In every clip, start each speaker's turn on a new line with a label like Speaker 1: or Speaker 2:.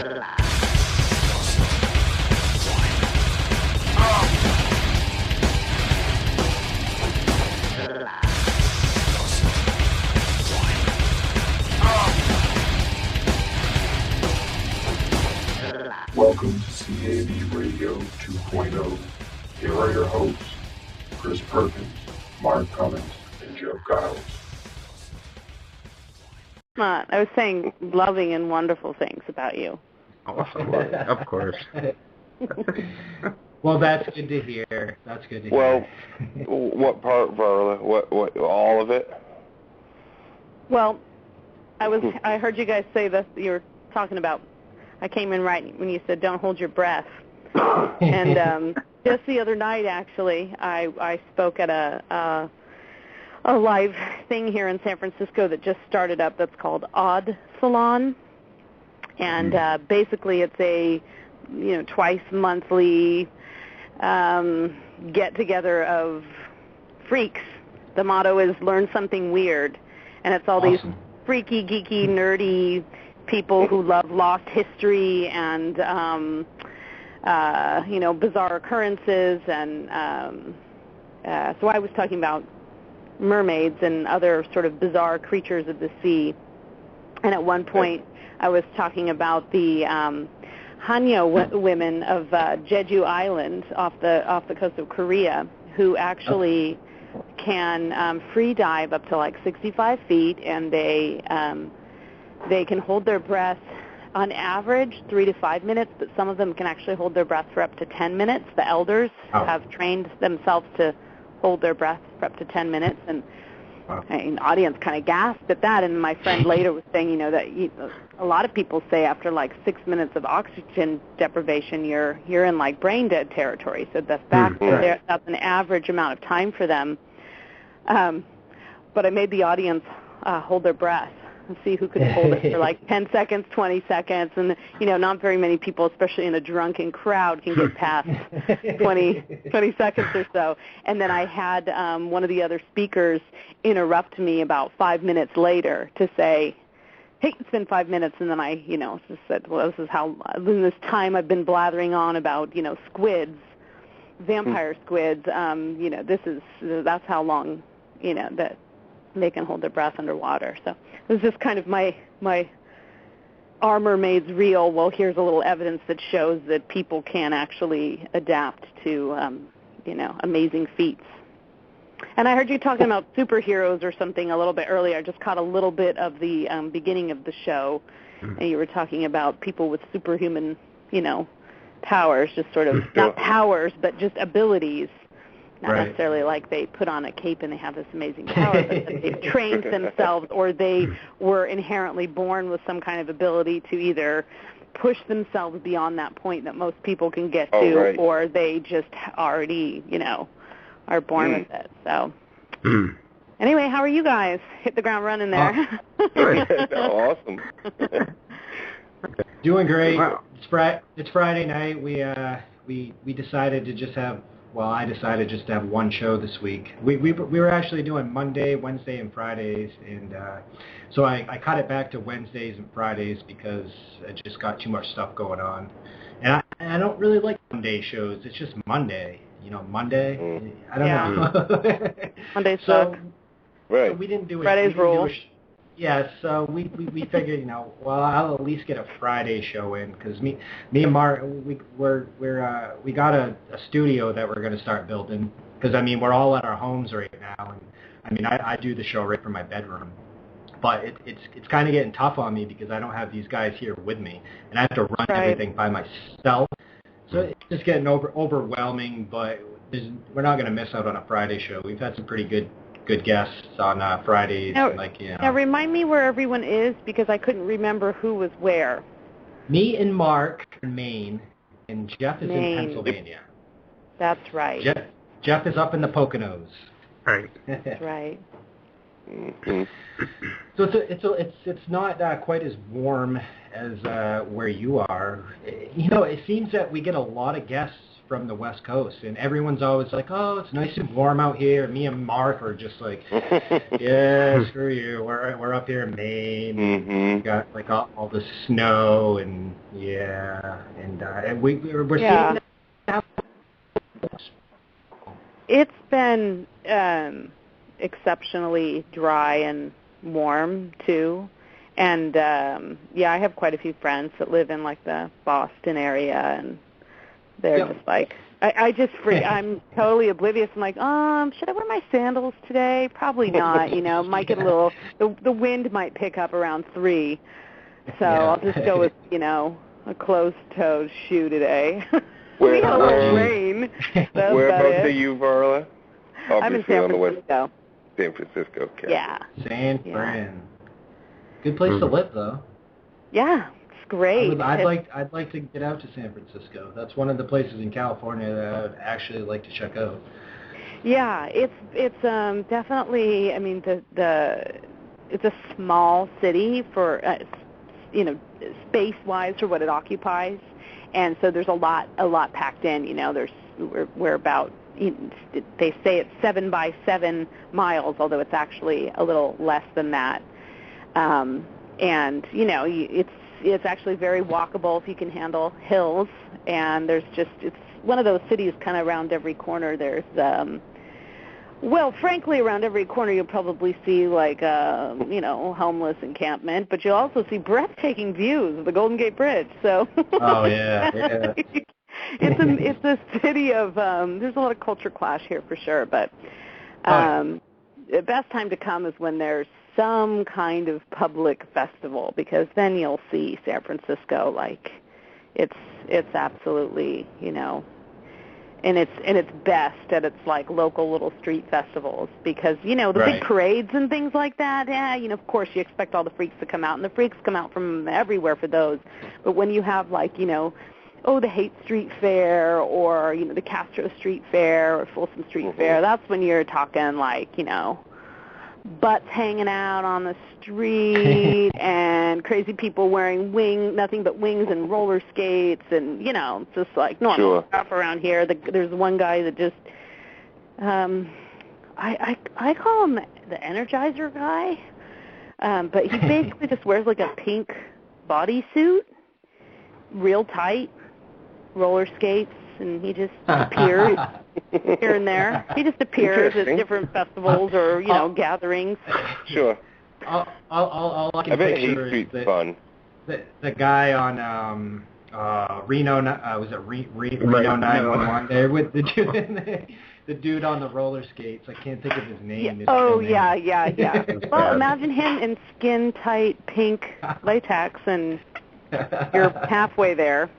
Speaker 1: Welcome to CAB Radio 2.0. Here are your hosts, Chris Perkins, Mark Cummins, and Jeff Giles.
Speaker 2: I was saying loving and wonderful things about you.
Speaker 3: Oh, of course.
Speaker 4: Well, that's good to hear. That's good to hear.
Speaker 5: Well, what part, Varla? What, all of it?
Speaker 2: Well, I heard you guys say that you were talking about, I came in right when you said don't hold your breath. And just the other night, actually, I spoke at a live thing here in San Francisco that just started up that's called Odd Salon. And basically it's a, twice monthly get-together of freaks. The motto is learn something weird. And it's all
Speaker 4: Awesome.
Speaker 2: these freaky, geeky, nerdy people who love lost history and, bizarre occurrences. And so I was talking about mermaids and other sort of bizarre creatures of the sea. And at one point I was talking about the Hanyo women of Jeju Island off the coast of Korea, who actually can free dive up to like 65 feet, and they can hold their breath on average 3 to 5 minutes, but some of them can actually hold their breath for up to 10 minutes. The elders have trained themselves to hold their breath for up to 10 minutes, and the audience kind of gasped at that. And my friend later was saying, that a lot of people say after like 6 minutes of oxygen deprivation, you're in like brain dead territory. So the fact that that's an average amount of time for them. But I made the audience hold their breath and see who could hold it for like 10 seconds, 20 seconds. And, not very many people, especially in a drunken crowd, can get past 20 seconds or so. And then I had one of the other speakers interrupt me about 5 minutes later to say, hey, it's been 5 minutes. And then I, just said, well, this is how, in this time I've been blathering on about, squids, vampire squids. That's how long, that they can hold their breath underwater. So it was just kind of my are mermaids real? Well, here's a little evidence that shows that people can actually adapt to, amazing feats. And I heard you talking about superheroes or something a little bit earlier. I just caught a little bit of the beginning of the show, and you were talking about people with superhuman, powers, just sort of, not powers, but just abilities. Not necessarily like they put on a cape and they have this amazing power, but that they've trained themselves, or they were inherently born with some kind of ability to either push themselves beyond that point that most people can get to, or they just already, are born with it. So anyway, how are you guys? Hit the ground running there.
Speaker 5: Awesome.
Speaker 4: Doing great. Wow. It's Friday night. We decided to just have. Well, I decided just to have one show this week. We were actually doing Monday, Wednesday, and Fridays, and so I cut it back to Wednesdays and Fridays because I just got too much stuff going on. And I don't really like Monday shows. It's just Monday. Monday. I don't know.
Speaker 2: Mondays suck.
Speaker 5: Right.
Speaker 4: So we didn't do it.
Speaker 2: Fridays rule.
Speaker 4: So we figured, well, I'll at least get a Friday show in because me and Mark, we got a studio that we're going to start building because we're all at our homes right now, and I do the show right from my bedroom, but it's kind of getting tough on me because I don't have these guys here with me, and I have to run everything by myself, so it's just getting overwhelming. But we're not going to miss out on a Friday show. We've had some pretty good guests on Fridays.
Speaker 2: Now remind me where everyone is because I couldn't remember who was where.
Speaker 4: Me and Mark in Maine, and Jeff is in Pennsylvania.
Speaker 2: That's right.
Speaker 4: Jeff is up in the Poconos.
Speaker 3: Right.
Speaker 2: That's right.
Speaker 4: So it's not quite as warm as where you are. It seems that we get a lot of guests from the West Coast, and everyone's always like, "Oh, it's nice and warm out here." Me and Mark are just like, "Yeah, screw you. We're up here in Maine.
Speaker 5: Mm-hmm.
Speaker 4: We got like all the snow, and we're
Speaker 2: Yeah.
Speaker 4: seeing now.
Speaker 2: It's been exceptionally dry and warm too, and I have quite a few friends that live in like the Boston area, and they're just like, I'm totally oblivious. I'm like, should I wear my sandals today? Probably not. Might get a little. The wind might pick up around 3, so I'll just go with a closed-toed shoe today. We got a little rain.
Speaker 5: Whereabouts are you, Varla?
Speaker 2: I'm in San Francisco.
Speaker 5: San Francisco, okay.
Speaker 2: Yeah.
Speaker 4: San Fran. Good place to live, though.
Speaker 2: Yeah, it's great.
Speaker 4: I'd like to get out to San Francisco. That's one of the places in California that I'd actually like to check out.
Speaker 2: Yeah, it's definitely. I mean, it's a small city for space-wise for what it occupies, and so there's a lot packed in. We're about. They say it's 7 by 7 miles, although it's actually a little less than that. And it's actually very walkable if you can handle hills. And it's one of those cities kind of around every corner. There's frankly, around every corner you'll probably see like homeless encampment, but you'll also see breathtaking views of the Golden Gate Bridge. So.
Speaker 4: Oh yeah.
Speaker 2: It's a city of there's a lot of culture clash here for sure, but the best time to come is when there's some kind of public festival, because then you'll see San Francisco like it's absolutely and it's best at its like local little street festivals, because the big parades and things like that. Yeah, of course you expect all the freaks to come out, and the freaks come out from everywhere for those. But when you have like the Haight Street Fair, or the Castro Street Fair, or Folsom Street Fair, that's when you're talking like butts hanging out on the street and crazy people wearing nothing but wings and roller skates, and just like normal stuff around here. There's one guy that just I call him the Energizer guy, but he basically just wears like a pink bodysuit, real tight, roller skates, and he just appears here and there. He just appears at different festivals or gatherings.
Speaker 5: Sure.
Speaker 4: All I can
Speaker 5: I bet
Speaker 4: picture
Speaker 5: Haight
Speaker 4: is
Speaker 5: Street's fun.
Speaker 4: The guy on Reno, was it Reno 911 there with the dude, the dude on the roller skates. I can't think of his name.
Speaker 2: Yeah. Well, imagine him in skin tight pink latex, and you're halfway there.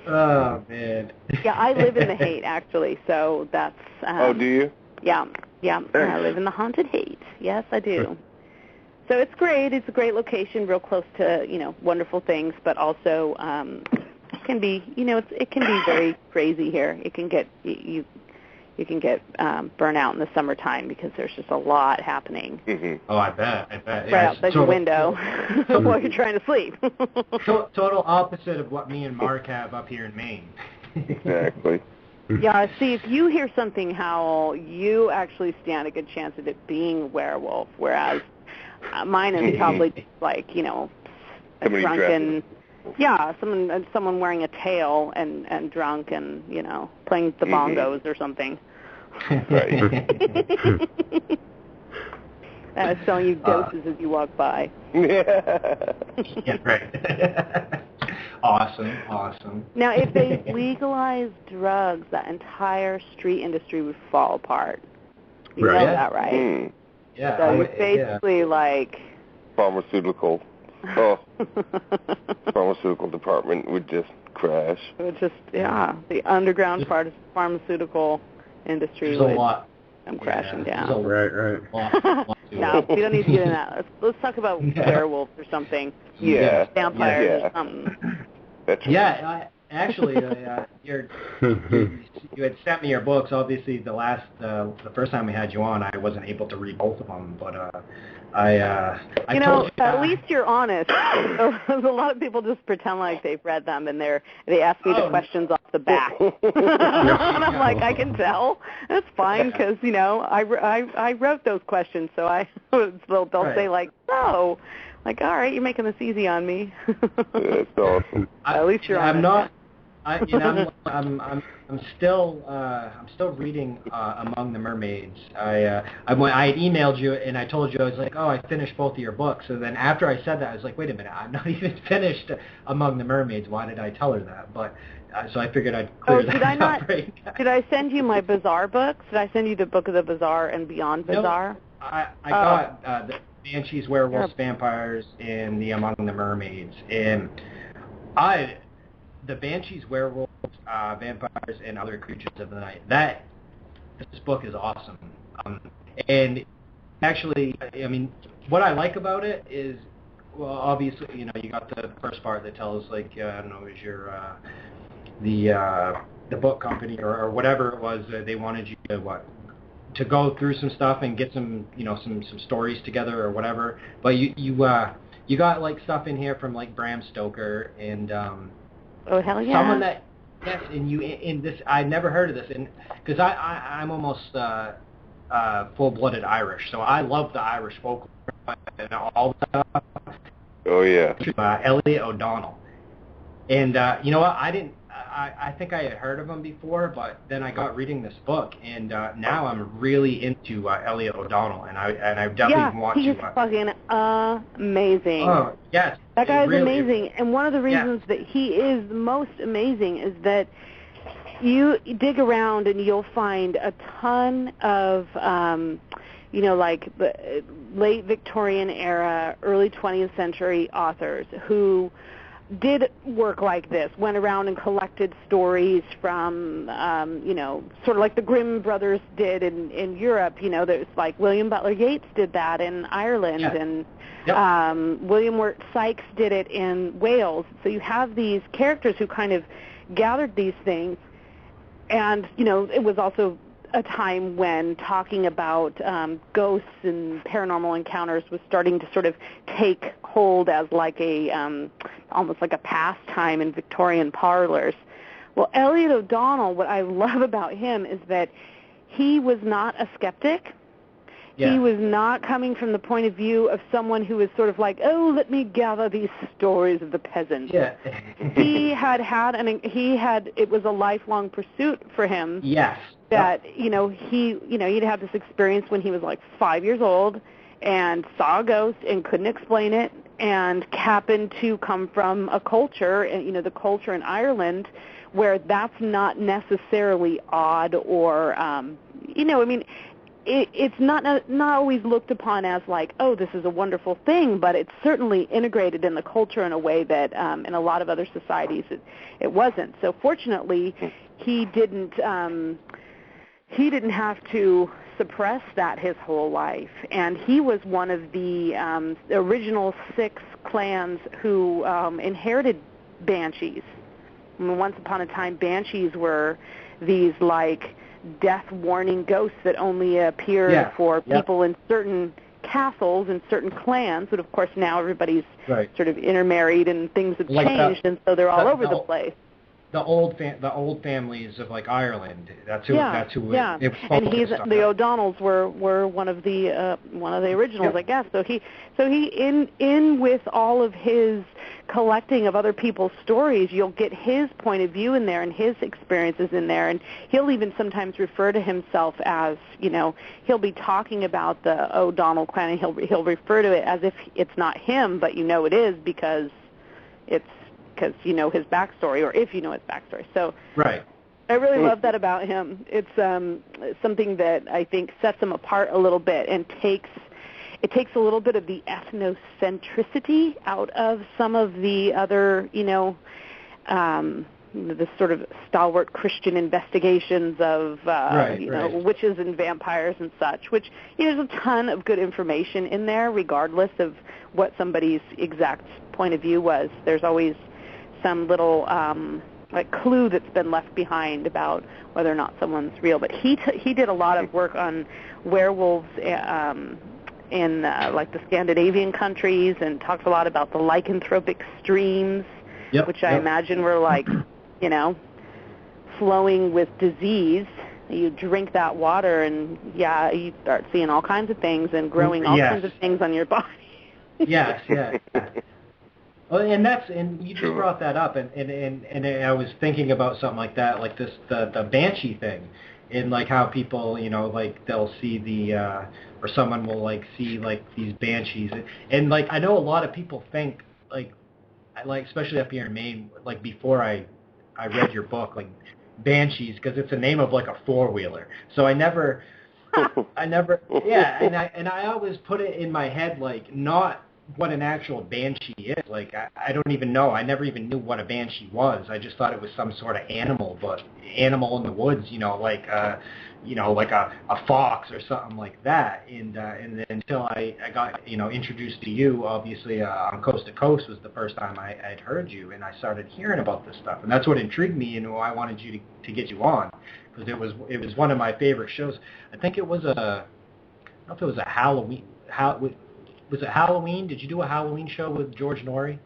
Speaker 4: Oh man.
Speaker 2: Yeah, I live in the Haight actually, so that's.
Speaker 5: Oh, do you?
Speaker 2: Yeah. I live in the haunted Haight. Yes, I do. So it's great. It's a great location, real close to wonderful things, but also it can be it can be very crazy here. It can get you can get burnout in the summertime because there's just a lot happening.
Speaker 5: Mm-hmm.
Speaker 4: Oh, I bet.
Speaker 2: Right outside your window while you're trying to sleep.
Speaker 4: Total opposite of what me and Mark have up here in Maine.
Speaker 5: Exactly.
Speaker 2: Yeah, see, if you hear something howl, you actually stand a good chance of it being a werewolf, whereas mine is probably like, a drunken... Yeah, someone wearing a tail and drunk and, playing the bongos or something.
Speaker 5: Right.
Speaker 2: That is selling you doses as you walk by.
Speaker 4: Yeah, right. Awesome.
Speaker 2: Now, if they legalized drugs, that entire street industry would fall apart. You know that, right?
Speaker 5: Mm.
Speaker 4: Yeah.
Speaker 2: So it's basically like...
Speaker 5: Pharmaceutical. Oh. Pharmaceutical department would just crash.
Speaker 2: It would just, the underground part of the pharmaceutical industry would come crashing down.
Speaker 3: Right.
Speaker 2: No, we don't need to get into that. Let's talk about werewolves or something.
Speaker 5: Yeah.
Speaker 2: Vampires or something.
Speaker 5: That's right.
Speaker 4: Yeah, actually, you had sent me your books. Obviously, the first time we had you on, I wasn't able to read both of them, but
Speaker 2: You know, at least you're honest. A lot of people just pretend like they've read them, and they ask me the questions off the bat, and I'm like, I can tell. That's fine because you know I wrote those questions, so they'll say like, no, like all right, you're making this easy on me.
Speaker 5: That's awesome.
Speaker 2: At least you're honest.
Speaker 4: I'm not. I'm still reading Among the Mermaids. I emailed you and I told you I was like, oh, I finished both of your books. And then after I said that, I was like, wait a minute, I'm not even finished Among the Mermaids. Why did I tell her that? But so I figured I'd clear that up right now.
Speaker 2: Did I send you my Bizarre books? Did I send you the Book of the Bizarre and Beyond Bizarre?
Speaker 4: No, I got the Banshees, Werewolves, Vampires, and the Among the Mermaids. And the Banshees, Werewolves, Vampires, and Other Creatures of the Night. This book is awesome. And actually, I mean, what I like about it is, well, obviously, you know, you got the first part that tells, like, I don't know, is your the book company or whatever it was, they wanted you to go through some stuff and get some, you know, some stories together or whatever. But you got like stuff in here from like Bram Stoker and
Speaker 2: oh hell yeah!
Speaker 4: Someone that and you in this I'd never heard of this, and because I'm almost full-blooded Irish, so I love the Irish folklore and all that stuff.
Speaker 5: Oh yeah.
Speaker 4: Elliot O'Donnell, and you know what? I think I had heard of him before, but then I got reading this book, and now I'm really into Elliot O'Donnell, and I definitely want to.
Speaker 2: Yeah, he's fucking amazing.
Speaker 4: Oh yes,
Speaker 2: that guy is amazing, and one of the reasons that he is the most amazing is that you dig around and you'll find a ton of, you know, like the late Victorian era, early 20th century authors who did work like this, went around and collected stories from, you know, sort of like the Grimm brothers did in Europe. You know, there's like William Butler Yeats did that in Ireland, and William Wirt Sykes did it in Wales. So you have these characters who kind of gathered these things, and, you know, it was also a time when talking about ghosts and paranormal encounters was starting to sort of take hold as like a almost like a pastime in Victorian parlors. Well, Elliot O'Donnell, what I love about him is that he was not a skeptic. Yeah. He was not coming from the point of view of someone who was sort of like, oh, let me gather these stories of the peasants. Yeah. It was a lifelong pursuit for him.
Speaker 4: Yes.
Speaker 2: That, he'd had this experience when he was like 5 years old and saw a ghost and couldn't explain it, and happened to come from a culture, and, the culture in Ireland where that's not necessarily odd or, it's not always looked upon as like, oh, this is a wonderful thing, but it's certainly integrated in the culture in a way that in a lot of other societies it wasn't. So fortunately, he didn't have to suppress that his whole life, and he was one of the original 6 clans who inherited Banshees. I mean, once upon a time, Banshees were these like death warning ghosts that only appeared for people in certain castles and certain clans, but of course now everybody's sort of intermarried and things have changed, and so they're all over the place.
Speaker 4: The old families of like Ireland. That's who.
Speaker 2: And the O'Donnells were one of the originals, I guess. So he in with all of his collecting of other people's stories, you'll get his point of view in there and his experiences in there, and he'll even sometimes refer to himself as, he'll be talking about the O'Donnell clan, and he'll refer to it as if it's not him, but it is because you know his backstory, or if you know his backstory. So I really love that about him. It's something that I think sets him apart a little bit and takes a little bit of the ethnocentricity out of some of the other, the sort of stalwart Christian investigations of, witches and vampires and such, which, there's a ton of good information in there, regardless of what somebody's exact point of view was. There's always some little clue that's been left behind about whether or not someone's real. But he did a lot of work on werewolves like the Scandinavian countries, and talks a lot about the lycanthropic streams, which I imagine were like, flowing with disease. You drink that water, and you start seeing all kinds of things and growing all kinds of things on your body.
Speaker 4: Yes. Well, and you just brought that up, and I was thinking about something like that, like the Banshee thing, and like how people, like they'll see or someone will like see like these Banshees, and like I know a lot of people think like especially up here in Maine, like before I read your book, like Banshees, because it's a name of like a four-wheeler. So I never, and I always put it in my head like not what an actual banshee is. Like I don't even know. I never even knew what a banshee was. I just thought it was some sort of animal, but animal in the woods, like a fox or something like that. And then until I got introduced to you, obviously on Coast to Coast was the first time I'd heard you, and I started hearing about this stuff, and that's what intrigued me, and I wanted you to get you on, because it was one of my favorite shows. I think it was I don't know if it was a Halloween. Was it Halloween? Did you do a Halloween show with George Norrie?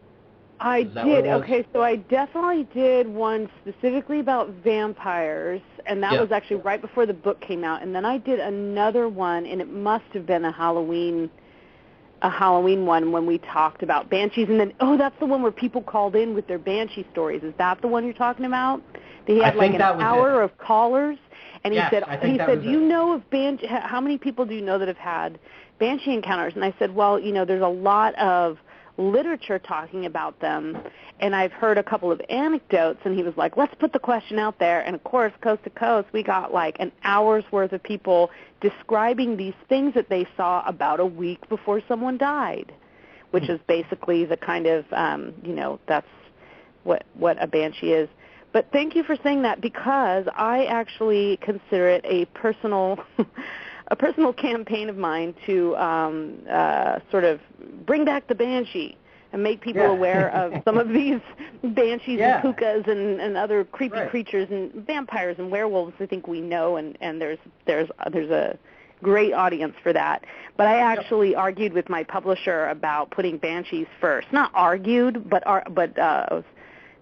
Speaker 2: I did. Okay, so I definitely did one specifically about vampires, and that was actually right before the book came out. And then I did another one, and it must have been a Halloween one when we talked about banshees. And then, that's the one where people called in with their banshee stories. Is that the one you're talking about? They had like an hour of callers, and he said, "Do you know of banshee? How many people do you know that have had banshee encounters?" And I said, well, there's a lot of literature talking about them, and I've heard a couple of anecdotes. And he was like, let's put the question out there. And of course, Coast to Coast, we got like an hour's worth of people describing these things that they saw about a week before someone died, which is basically the kind of that's what a banshee is. But thank you for saying that, because I actually consider it a personal campaign of mine to sort of bring back the banshee and make people aware of some of these banshees and pukas and other creepy creatures and vampires and werewolves. I think we know, and there's a great audience for that. But I actually argued with my publisher about putting banshees first. Not argued, but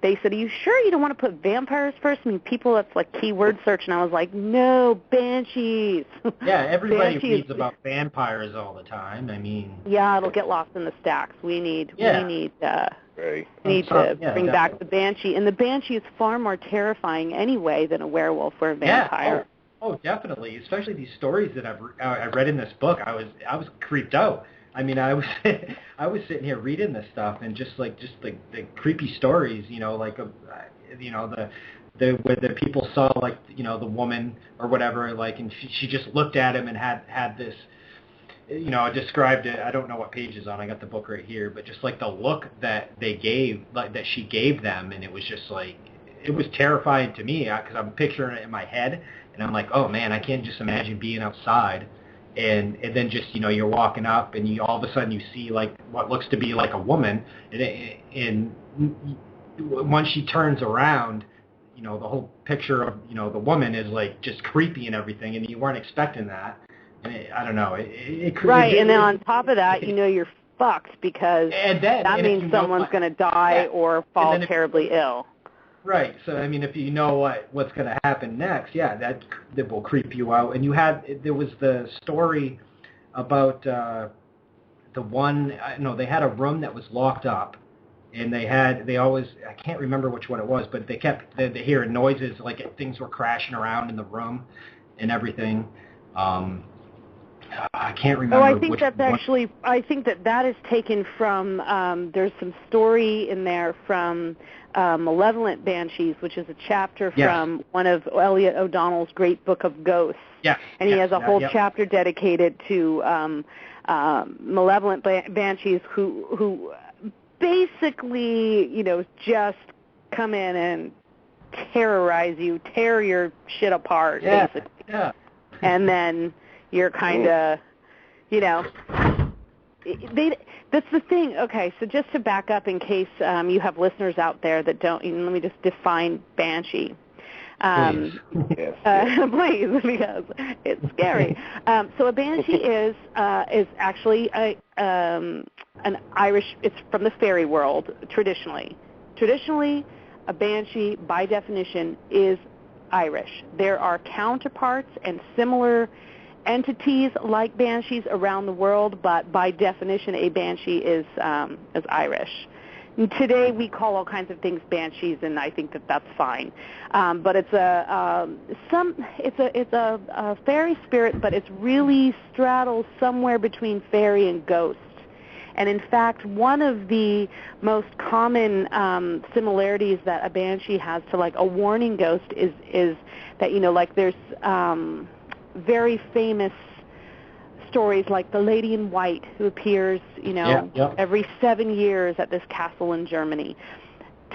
Speaker 2: they said, are you sure you don't want to put vampires first? I mean, people, that's like keyword search, and I was like, no, banshees.
Speaker 4: Yeah, everybody reads about vampires all the time. I mean... Yeah,
Speaker 2: it'll get lost in the stacks. We need to bring back the banshee. And the banshee is far more terrifying anyway than a werewolf or a vampire.
Speaker 4: Yeah, definitely. Especially these stories that I read in this book. I was creeped out. I mean, I was sitting here reading this stuff, and just the creepy stories, where the people saw the woman or whatever, and she just looked at him and had this, I described it. I don't know what page is on. I got the book right here, but just the look that they gave, that she gave them, and it was just it was terrifying to me, because I'm picturing it in my head, and I'm like, oh man, I can't just imagine being outside. And then just, you're walking up, and you all of a sudden you see what looks to be like a woman, and once she turns around, the whole picture of the woman is just creepy and everything, and you weren't expecting that. And I don't know,
Speaker 2: and then on top of that, you're fucked, because that means someone's going to die or fall terribly ill.
Speaker 4: Right. So I mean, if you know what's going to happen next, that will creep you out. And there was the story about the one. They had a room that was locked up, and they always, I can't remember which one it was, but they kept they hearing noises, things were crashing around in the room and everything. I can't remember.
Speaker 2: I think that's actually. I think that is taken from. There's some story in there from Malevolent Banshees, which is a chapter from one of Elliot O'Donnell's great book of ghosts.
Speaker 4: Yeah.
Speaker 2: And he has a whole chapter dedicated to Malevolent Banshees, who basically, just come in and terrorize you, tear your shit apart, basically. Yeah. And then you're kind of, that's the thing. Okay, so just to back up in case you have listeners out there that don't, let me just define banshee.
Speaker 5: Yes.
Speaker 2: Please, because it's scary. So a banshee is actually an Irish. It's from the fairy world traditionally. Traditionally, a banshee, by definition, is Irish. There are counterparts and similar entities like banshees around the world, but by definition, a banshee is Irish. And today, we call all kinds of things banshees, and I think that that's fine. But it's a fairy spirit, but it's really straddles somewhere between fairy and ghost. And in fact, one of the most common similarities that a banshee has to like a warning ghost is that, you know, like there's very famous stories like the Lady in White who appears, you know, every 7 years at this castle in Germany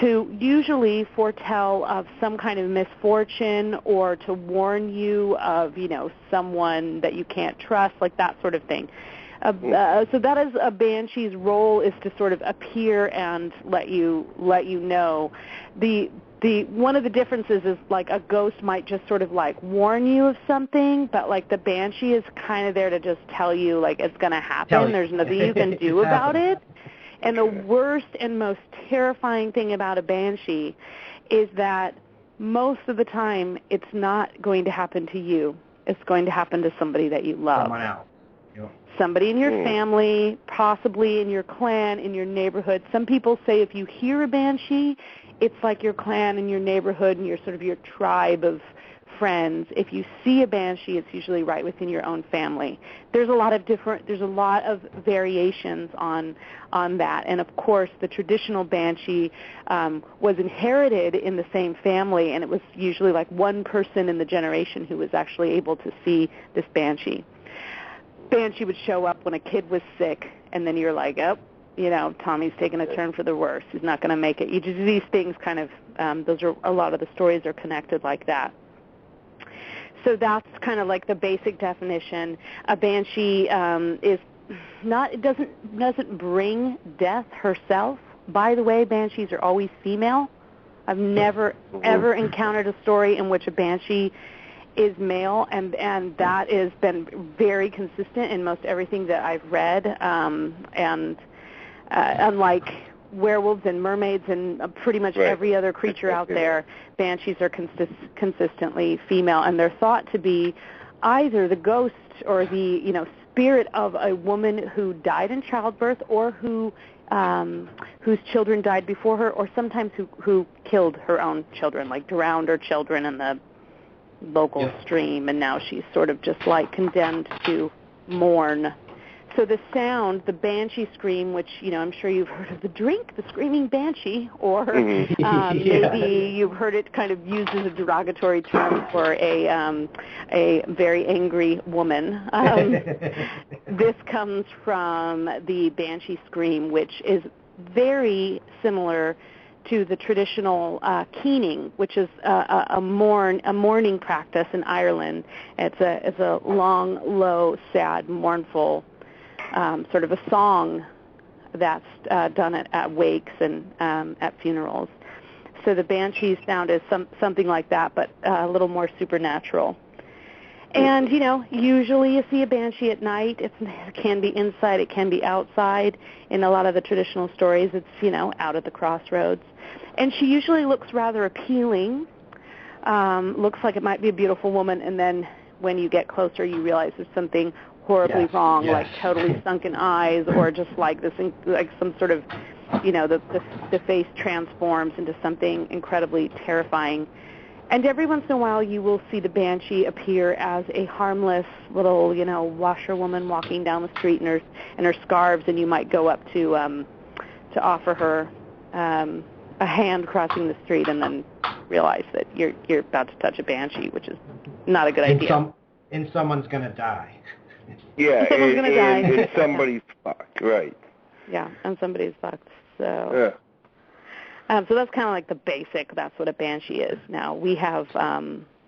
Speaker 2: to usually foretell of some kind of misfortune or to warn you of, you know, someone that you can't trust, like that sort of thing. So that is a banshee's role, is to sort of appear and let you know. The one of the differences is like a ghost might just sort of like warn you of something, but like the banshee is kind of there to just tell you like it's going to happen. There's nothing you can do about it. And the worst and most terrifying thing about a banshee is that most of the time it's not going to happen to you. It's going to happen to somebody that you love.
Speaker 4: Someone else.
Speaker 2: Somebody in your family, possibly in your clan, in your neighborhood. Some people say if you hear a banshee, it's like your clan and your neighborhood and your sort of your tribe of friends. If you see a banshee, it's usually right within your own family. There's a lot of variations on that. And of course, the traditional banshee was inherited in the same family, and it was usually like one person in the generation who was actually able to see this banshee. Banshee would show up when a kid was sick, and then you're like, oh, you know, Tommy's taking a turn for the worse. He's not going to make it. You just, these things kind of, those are, a lot of the stories are connected like that. So that's kind of like the basic definition. A banshee is not, it doesn't bring death herself. By the way, banshees are always female. I've never, ever encountered a story in which a banshee is male, and that has been very consistent in most everything that I've read. And unlike werewolves and mermaids and pretty much every other creature out there, banshees are consistently female, and they're thought to be either the ghost or the, you know, spirit of a woman who died in childbirth, or whose children died before her, or sometimes who killed her own children, like drowned her children in the local stream, and now she's sort of just like condemned to mourn. So the sound, the banshee scream, which, you know, I'm sure you've heard of the drink, the screaming banshee, or maybe you've heard it kind of used as a derogatory term for a very angry woman. This comes from the banshee scream, which is very similar to the traditional keening, which is a mourning practice in Ireland. It's a long, low, sad, mournful sort of a song that's done at wakes and at funerals. So the banshee sound is something like that, but a little more supernatural. And, you know, usually you see a banshee at night. It can be inside, it can be outside. In a lot of the traditional stories, it's, you know, out at the crossroads. And she usually looks rather appealing, looks like it might be a beautiful woman, and then when you get closer, you realize there's something horribly wrong, like totally sunken eyes, or just like this, like some sort of, you know, the face transforms into something incredibly terrifying. And every once in a while, you will see the banshee appear as a harmless little, you know, washerwoman walking down the street in her scarves, and you might go up to offer her a hand crossing the street, and then realize that you're about to touch a banshee, which is not a good idea.
Speaker 4: And someone's gonna die.
Speaker 5: Yeah,
Speaker 2: someone's gonna die.
Speaker 5: And somebody's fucked, right?
Speaker 2: Yeah, and somebody's fucked. So. So that's kind of like the basic. That's what a banshee is. Now we have,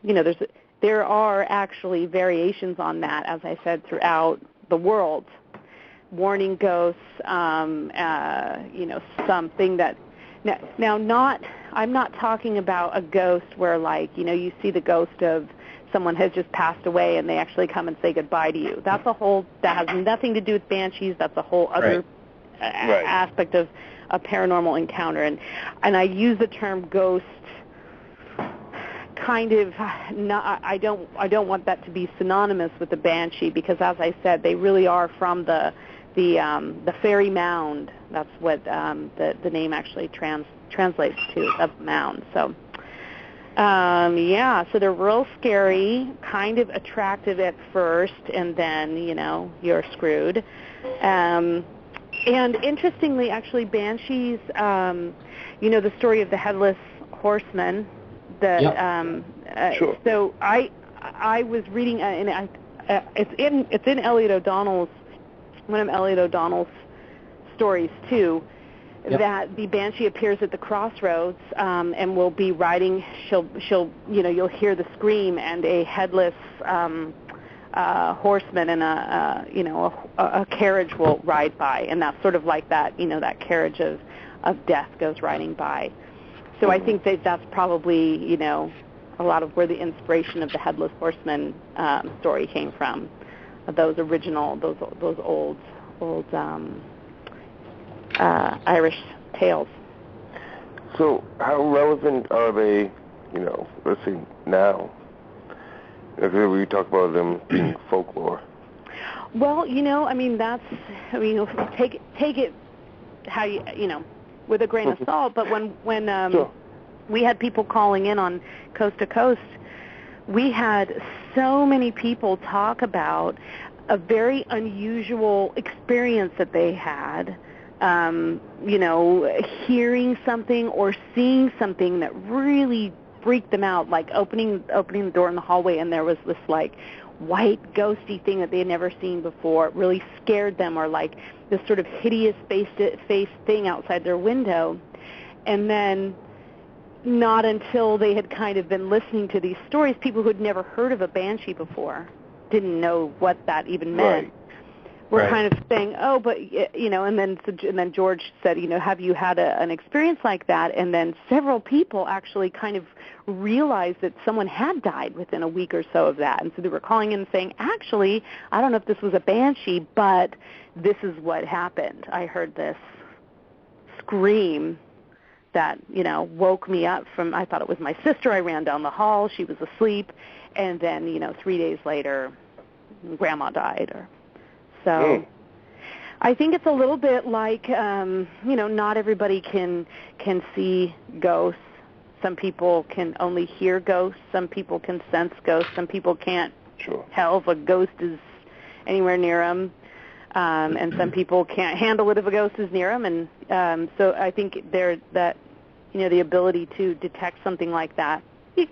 Speaker 2: you know, there are actually variations on that, as I said, throughout the world. Warning ghosts, you know, something that Now, I'm not talking about a ghost where, like, you see the ghost of someone has just passed away and they actually come and say goodbye to you. That has nothing to do with Banshees. That's a whole other aspect of a paranormal encounter. And I use the term ghost kind of not, I don't want that to be synonymous with the Banshee, because, as I said, they really are from the fairy mound. That's what the name actually translates to, of mound. So so they're real scary, kind of attractive at first, and then you're screwed. And interestingly, actually, Banshees, the story of the headless horseman.
Speaker 5: Sure.
Speaker 2: So I was reading, and it's in Elliot O'Donnell's, one of Elliot O'Donnell's stories too. Yep. That the Banshee appears at the crossroads and will be riding. You'll hear the scream, and a headless horseman and a carriage will ride by, and that's sort of like that. That carriage of death goes riding by. So I think that's probably a lot of where the inspiration of the headless horseman story came from. Those original, those old Irish tales.
Speaker 5: So how relevant are they, let's say now? If we talk about them being folklore.
Speaker 2: Well, take it how with a grain of salt. But when
Speaker 5: Sure.
Speaker 2: we had people calling in on Coast to Coast, we had so many people talk about a very unusual experience that they had. Hearing something or seeing something that really freaked them out, like opening the door in the hallway and there was this like white ghosty thing that they had never seen before. It really scared them, or like this sort of hideous face thing outside their window. And then not until they had kind of been listening to these stories, people who had never heard of a banshee before didn't know what that even meant.
Speaker 5: Right.
Speaker 2: We're kind of saying, oh, but and then George said, have you had an experience like that? And then several people actually kind of realized that someone had died within a week or so of that, and so they were calling in and saying, actually, I don't know if this was a banshee, but this is what happened. I heard this scream that woke me up from. I thought it was my sister. I ran down the hall. She was asleep, and then 3 days later, Grandma died. So I think it's a little bit like, not everybody can see ghosts. Some people can only hear ghosts. Some people can sense ghosts. Some people can't tell if a ghost is anywhere near them. And some people can't handle it if a ghost is near them. And so I think the ability to detect something like that, you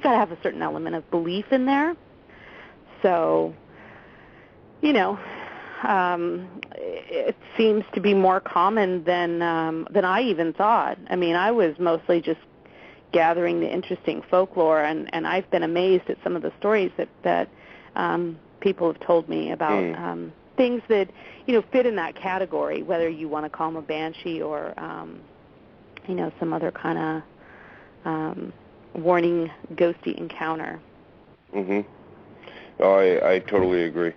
Speaker 2: got to have a certain element of belief in there. So, it seems to be more common than I even thought. I mean, I was mostly just gathering the interesting folklore, and I've been amazed at some of the stories that people have told me about things that fit in that category, whether you want to call them a banshee or some other kind of warning ghosty encounter.
Speaker 5: Mhm. Oh, I totally agree.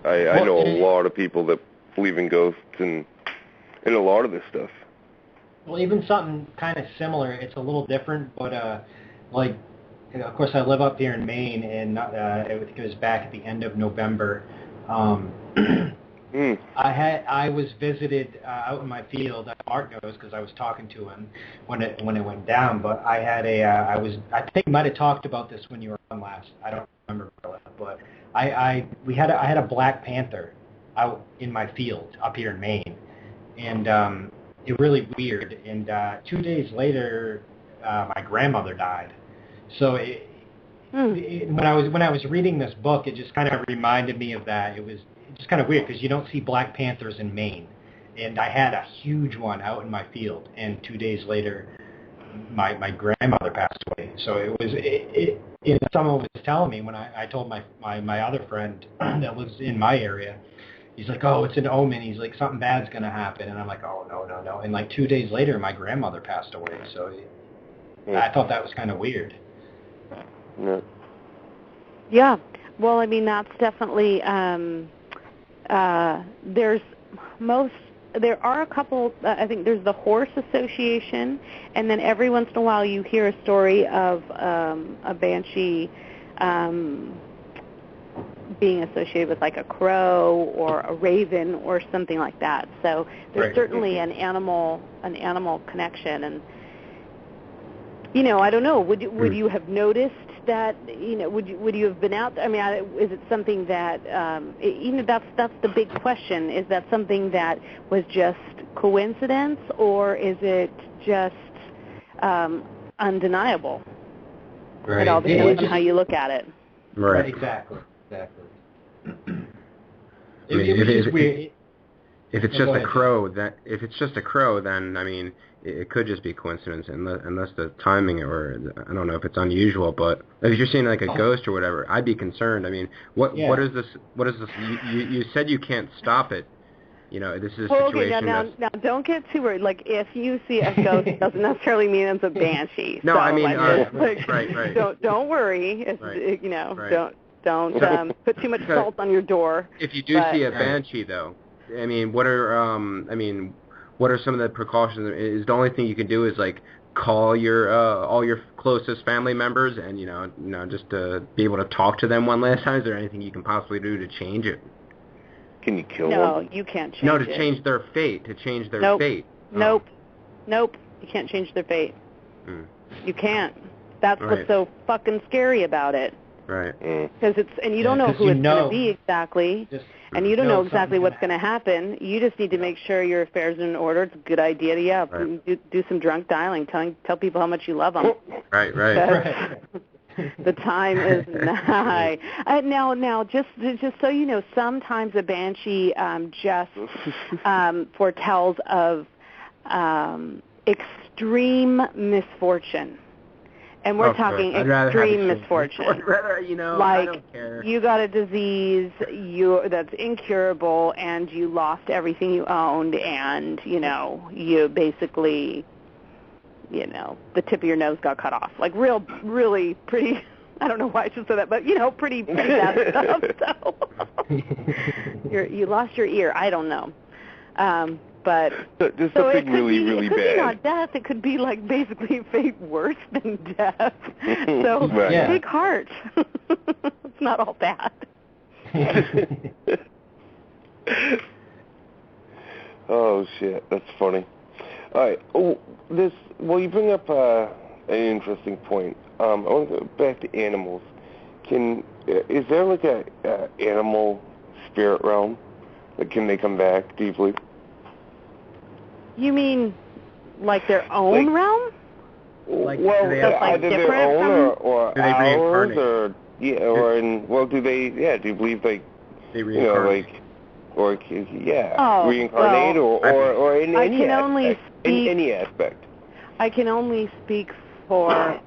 Speaker 5: I know a lot of people that believe in ghosts and a lot of this stuff.
Speaker 4: Well, even something kind of similar. It's a little different, but of course, I live up here in Maine, and I think it was back at the end of November. I was visited out in my field. Mark knows because I was talking to him when it went down. But I had I think you might have talked about this when you were on last. I don't remember, but I had a black panther out in my field up here in Maine, and it was really weird. And 2 days later, my grandmother died. So when I was reading this book, it just kind of reminded me of that. It was just kind of weird because you don't see black panthers in Maine, and I had a huge one out in my field, and 2 days later, my grandmother passed away. So someone was telling me when I told my other friend that lives in my area, He's like, oh, it's an omen. He's like, something bad's going to happen. And I'm like, oh, no. And like 2 days later, my grandmother passed away. So I thought that was kind of weird.
Speaker 5: Yeah.
Speaker 2: Yeah. Well, I mean, that's definitely, there are a couple, I think there's the Horse Association, and then every once in a while you hear a story of a banshee being associated with like a crow or a raven or something like that. So there's certainly an animal connection. And, you know, I don't know, would you have noticed that, you know, would you have been out there? I mean, is it something that, you know, that's the big question. Is that something that was just coincidence, or is it just undeniable?
Speaker 4: Right.
Speaker 2: It all depends on how you look at it.
Speaker 3: Right.
Speaker 4: Exactly.
Speaker 3: I mean, if it's just a crow, then I mean, it could just be coincidence, unless the timing, or I don't know if it's unusual. But if you're seeing like a ghost or whatever, I'd be concerned. I mean, what is this? You said you can't stop it. You know, this is a situation.
Speaker 2: Okay, now don't get too worried. Like, if you see a ghost, doesn't necessarily mean it's a banshee.
Speaker 3: No,
Speaker 2: so,
Speaker 3: I mean,
Speaker 2: right. Don't worry.
Speaker 3: Right.
Speaker 2: You know,
Speaker 3: right.
Speaker 2: don't put too much salt on your door.
Speaker 3: If you do see a banshee, though, I mean, what are some of the precautions? Is the only thing you can do is like call your all your closest family members, and you know, just to be able to talk to them one last time? Is there anything you can possibly do to change it?
Speaker 5: Can you kill them?
Speaker 2: No, you can't change it.
Speaker 3: No, to change their fate. Fate.
Speaker 2: Nope. You can't change their fate. You can't. That's what's so fucking scary about it.
Speaker 3: Right.
Speaker 2: Because you don't know who it's going to be exactly, and you don't know exactly what's going to happen. You just need to make sure your affairs are in order. It's a good idea to do some drunk dialing, tell people how much you love them.
Speaker 3: Right.
Speaker 2: The time is nigh. Now, just so you know, sometimes a banshee just foretells of extreme misfortune. And we're talking extreme misfortune.
Speaker 3: I don't care.
Speaker 2: You got a disease that's incurable, and you lost everything you owned, and you basically, the tip of your nose got cut off. Like really pretty. I don't know why I should say that, but pretty bad stuff. So you lost your ear. I don't know. But
Speaker 5: there's something really bad. It could be
Speaker 2: not death. It could be like basically fate worse than death. So take heart. It's not all bad.
Speaker 5: Oh shit, that's funny. All right. You bring up an interesting point. I want to go back to animals. Is there like a animal spirit realm? Like, can they come back deeply?
Speaker 2: You mean like their own realm?
Speaker 3: Like,
Speaker 5: either their own or
Speaker 3: do they reincarnate?
Speaker 5: Or do you believe like
Speaker 3: they reincarnate?
Speaker 5: Reincarnate or in any aspect.
Speaker 2: I can only speak for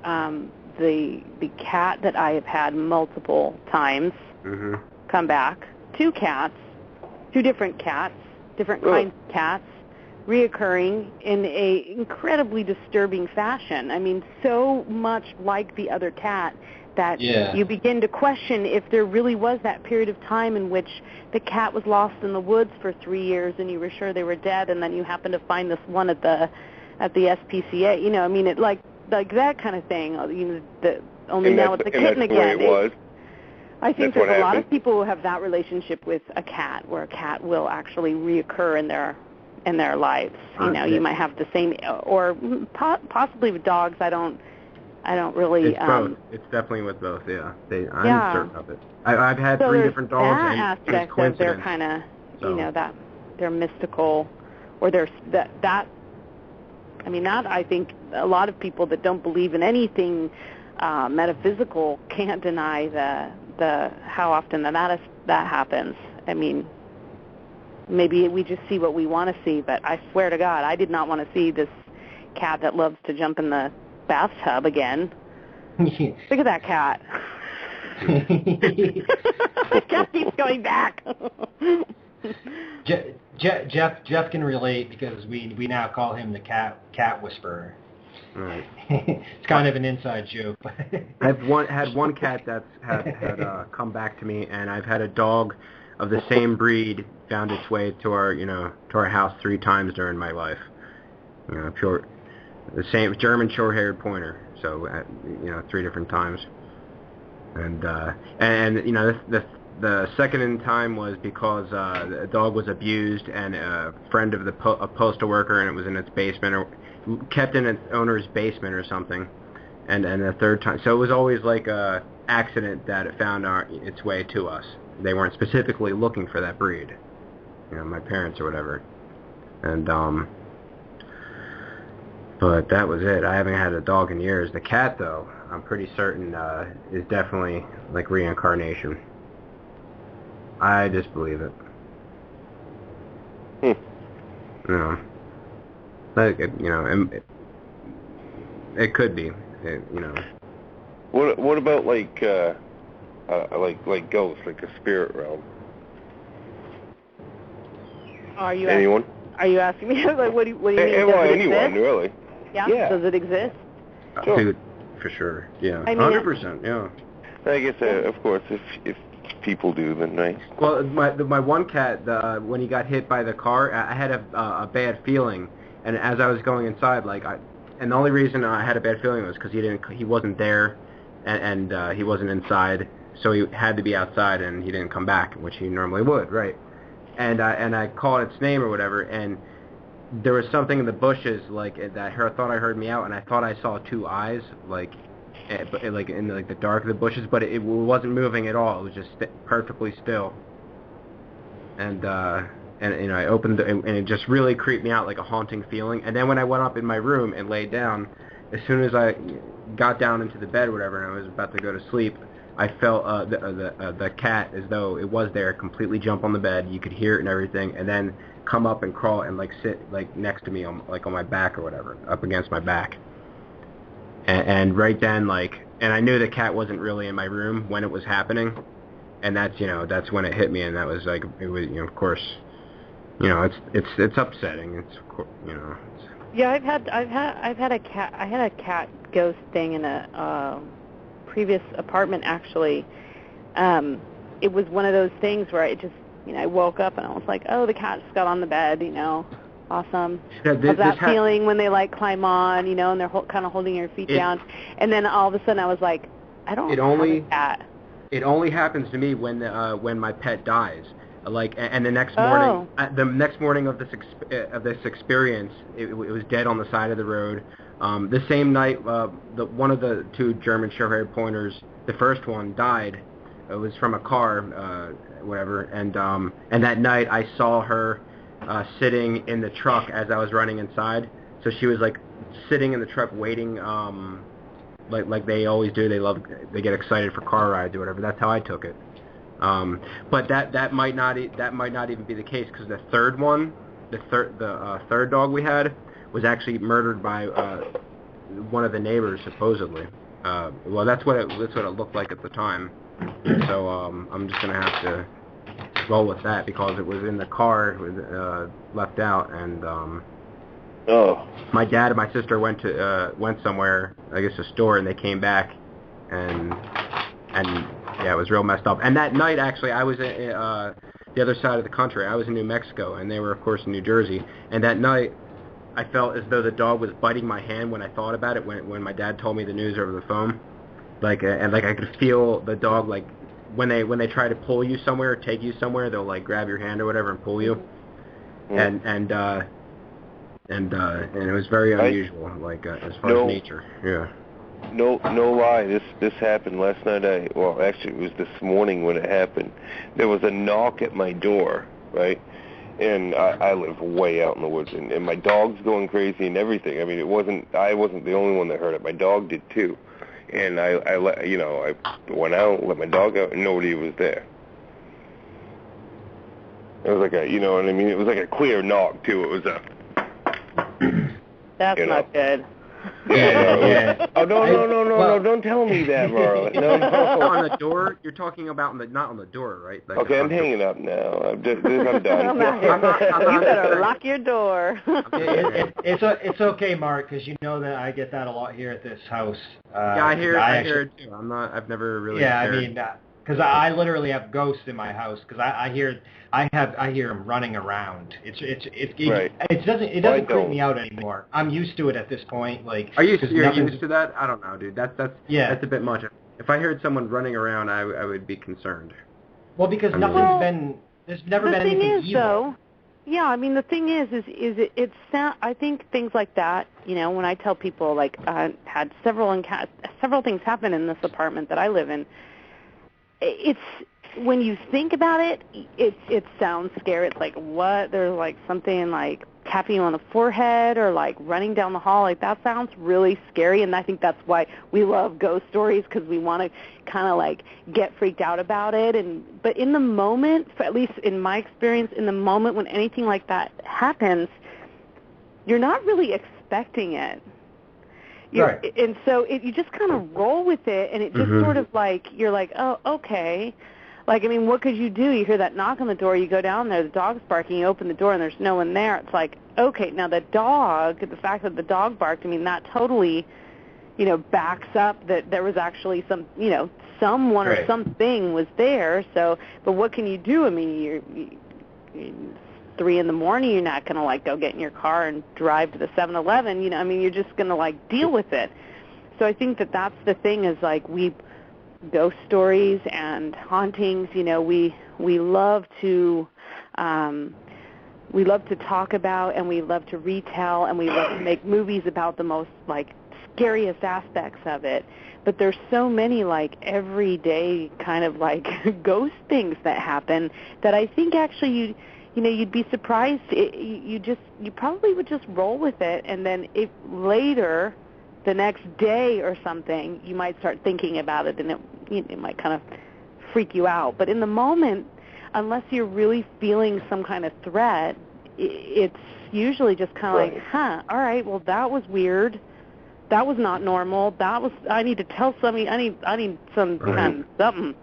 Speaker 2: the cat that I have had multiple times come back. Two different cats, different kinds of cats, reoccurring in a incredibly disturbing fashion. I mean, so much like the other cat that you begin to question if there really was that period of time in which the cat was lost in the woods for 3 years and you were sure they were dead, and then you happen to find this one at the SPCA. I mean, it like that kind of thing. Only now it's a kitten again.
Speaker 5: It was.
Speaker 2: I think there's a lot of people who have that relationship with a cat, where a cat will actually reoccur in their lives. You might have the same, or possibly with dogs. I don't really.
Speaker 3: It's both. It's definitely with both. Yeah, I'm certain of it. I've had 3 different dogs.
Speaker 2: That aspect of their kind of, that they're mystical, or there's that. I mean, that I think a lot of people that don't believe in anything metaphysical can't deny the how often that happens. I mean, maybe we just see what we want to see, but I swear to God, I did not want to see this cat that loves to jump in the bathtub again. Look at that cat. The cat keeps going back.
Speaker 4: Jeff can relate because we now call him the cat whisperer.
Speaker 3: Right.
Speaker 4: It's kind of an inside joke.
Speaker 3: I've had one cat that's had come back to me, and I've had a dog of the same breed found its way to our house 3 times during my life. The same German short-haired pointer. So 3 different times. And the second in time was because the dog was abused, and a friend of a postal worker, and it was in its basement, or kept in its owner's basement or something. And the third time, so it was always like a accident that it found its way to us. They weren't specifically looking for that breed, my parents or whatever. And but that was it. I haven't had a dog in years. The cat, though, I'm pretty certain is definitely like reincarnation. I just believe it. Like it could be.
Speaker 5: What about like ghosts, like a spirit realm?
Speaker 2: Are you
Speaker 5: anyone?
Speaker 2: Are you asking me like what do you mean?
Speaker 5: Well, anyone really?
Speaker 2: Yeah. Does it exist?
Speaker 3: Sure. For sure. Yeah. 100%. Yeah.
Speaker 5: I guess of course if people do, then nice.
Speaker 3: Well, my one cat, when he got hit by the car, I had a bad feeling, and as I was going inside, and the only reason I had a bad feeling was because he wasn't there, and he wasn't inside, so he had to be outside, and he didn't come back, which he normally would, right? And I called its name or whatever, and there was something in the bushes that I thought I heard me out, and I thought I saw 2 eyes, in the dark of the bushes, but it wasn't moving at all. It was just perfectly still. And I opened and it just really creeped me out, like a haunting feeling. And then when I went up in my room and laid down, as soon as I got down into the bed or whatever, and I was about to go to sleep, I felt the cat, as though it was there, completely jump on the bed. You could hear it and everything, and then come up and crawl and sit next to me on my back or whatever, up against my back. And right then, and I knew the cat wasn't really in my room when it was happening, and that's when it hit me, and that was it was, of course, it's upsetting. It's.
Speaker 2: Yeah, I've had a cat. I had a cat ghost thing in a previous apartment actually. It was one of those things where I just, I woke up and I was like, oh, the cat just got on the bed, Awesome.
Speaker 3: Yeah,
Speaker 2: How's that feeling when they climb on, and they're kind of holding your feet down, and then all of a sudden I was like, I don't have a cat.
Speaker 3: It only happens to me when my pet dies. And the next morning, of this experience, it was dead on the side of the road. The same night, one of the 2 German short-haired pointers, the first one died. It was from a car, whatever. And that night I saw her sitting in the truck as I was running inside. So she was sitting in the truck waiting, like they always do. They get excited for car rides or whatever. That's how I took it. But that might not even be the case, because the third one, the third dog we had, was actually murdered by one of the neighbors, supposedly. Well, that's what it looked like at the time. So I'm just gonna have to roll with that, because it was in the car, left out, and my dad and my sister went somewhere, I guess a store, and they came back, and yeah, it was real messed up. And that night, actually, I was the other side of the country. I was in New Mexico, and they were, of course, in New Jersey. And that night, I felt as though the dog was biting my hand when I thought about it, when my dad told me the news over the phone. I could feel the dog, when they try to pull you somewhere or take you somewhere, they'll grab your hand or whatever and pull you. Mm-hmm. And it was very unusual, as far as nature. Yeah.
Speaker 5: No lie. This happened last night. Actually, it was this morning when it happened. There was a knock at my door, right? And I live way out in the woods, and my dog's going crazy and everything. I mean, I wasn't the only one that heard it. My dog did too. And I went out, let my dog out, and nobody was there. It was like a, what I mean? It was like a clear knock too. It was a.
Speaker 2: That's not good.
Speaker 4: Yeah.
Speaker 5: Oh, no, don't tell me that, Varla. No.
Speaker 3: On the door, you're talking about not on the door, right? Like
Speaker 5: Okay, I'm hanging up now. I'm done.
Speaker 2: You better lock your door.
Speaker 4: It's okay, Mark, because you know that I get that a lot here at this house.
Speaker 3: I hear it too. I've never really.
Speaker 4: Yeah,
Speaker 3: cared.
Speaker 4: I mean, because I literally have ghosts in my house because I hear them running around.
Speaker 5: Right.
Speaker 4: It doesn't creep me out anymore. I'm used to it at this point. Like,
Speaker 3: you're used to that? I don't know, dude. That's a bit much. If I heard someone running around, I would be concerned.
Speaker 4: Well, because there's never been anything evil.
Speaker 2: Though, yeah, I mean, the thing is I think things like that, when I tell people, like, I had several things happen in this apartment that I live in, it's, when you think about it, it sounds scary. It's like, what? There's, like, something, like, tapping you on the forehead or, like, running down the hall. Like, that sounds really scary, and I think that's why we love ghost stories, because we want to kind of, like, get freaked out about it. But in the moment, at least in my experience, in the moment when anything like that happens, you're not really expecting it.
Speaker 4: Right.
Speaker 2: And so you just kind of roll with it, and it just sort of like, you're like, oh, okay. Like, I mean, what could you do? You hear that knock on the door, you go down there, the dog's barking, you open the door, and there's no one there. It's like, okay, now the fact that the dog barked, I mean, that totally, backs up that there was actually someone or something was there. So, but what can you do? I mean, you're 3 a.m, you're not going to, like, go get in your car and drive to the 7-Eleven. I mean, you're just going to, like, deal with it. So I think that that's the thing is, like, ghost stories and hauntings, we love to talk about, and we love to retell, and we love to make movies about the most, like, scariest aspects of it. But there's so many, like, everyday kind of, like, ghost things that happen that I think actually you'd be surprised. You probably would just roll with it, and then if later, the next day or something, you might start thinking about it, and it might kind of freak you out. But in the moment, unless you're really feeling some kind of threat, it's usually just kind of like, all right, well, that was weird. That was not normal. I need to tell somebody. I need some kind of something.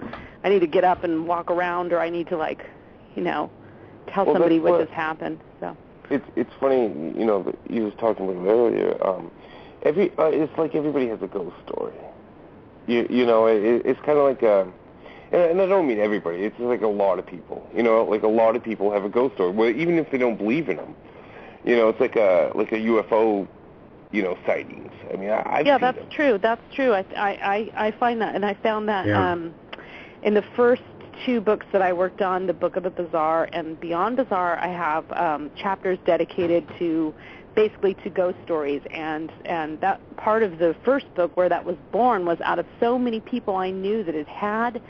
Speaker 2: I need to get up and walk around, or I need to, like, tell somebody what just happened. So
Speaker 5: it's funny, you was talking about earlier. It's like everybody has a ghost story. It's kind of like and I don't mean everybody. It's like a lot of people. Like a lot of people have a ghost story. Well, even if they don't believe in them, it's like a UFO, sightings. I mean, I've seen
Speaker 2: that's
Speaker 5: them.
Speaker 2: true. That's true. I find that, and I found that in the first 2 books that I worked on, The Book of the Bizarre and Beyond Bizarre, I have chapters dedicated to basically to ghost stories, and that part of the first book where that was born was out of so many people I knew that had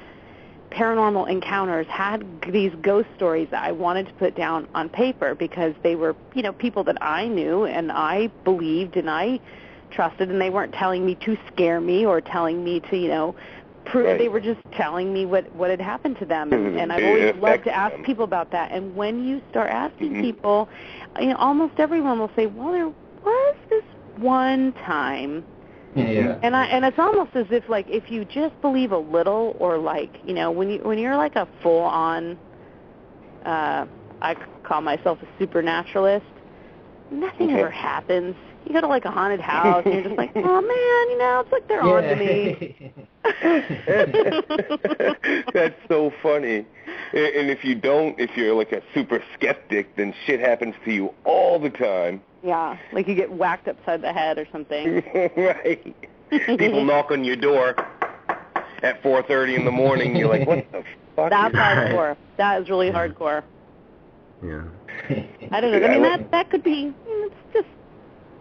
Speaker 2: paranormal encounters, had these ghost stories that I wanted to put down on paper, because they were, people that I knew and I believed and I trusted, and they weren't telling me to scare me or telling me to, prove. They were just telling me what had happened to them, and I've always loved to ask people about that. And when you start asking people, almost everyone will say, well, there was this one time.
Speaker 4: Yeah.
Speaker 2: And it's almost as if, like, if you just believe a little, or, like, when you're like a full on, I call myself a supernaturalist, nothing ever happens. You go to, like, a haunted house, and you're just like, oh, man, it's like they're on to me.
Speaker 5: That's so funny. And if you're like a super skeptic, then shit happens to you all the time.
Speaker 2: Yeah, like you get whacked upside the head or something.
Speaker 5: Right. People knock on your door at 4:30 in the morning. You're like, what the fuck?
Speaker 2: That's hardcore. That is really hardcore.
Speaker 3: Yeah.
Speaker 2: I don't know. I mean, that could be. It's just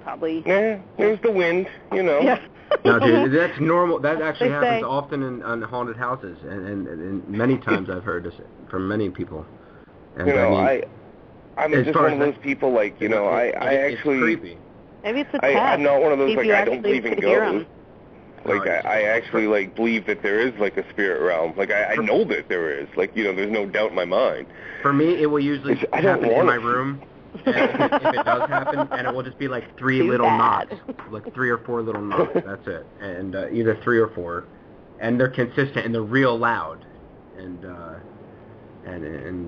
Speaker 2: probably.
Speaker 5: Yeah, there's the wind.
Speaker 2: Yeah.
Speaker 3: No, dude, that's normal. That actually happens often in haunted houses, and many times I've heard this from many people. And
Speaker 5: I'm just one of those people, like, I actually...
Speaker 3: It's creepy.
Speaker 2: Maybe it's a test.
Speaker 5: I'm not one of those,
Speaker 2: like,
Speaker 5: I don't believe in ghosts. Like, I actually, like, believe that there is, like, a spirit realm. Like, I know that there is. Like, there's no doubt in my mind.
Speaker 3: For me, it will usually happen in my room. if it does happen, and it will just be like three
Speaker 2: Too
Speaker 3: little
Speaker 2: bad.
Speaker 3: knots, like 3 or 4 little knots. That's it, and either 3 or 4, and they're consistent and they're real loud, and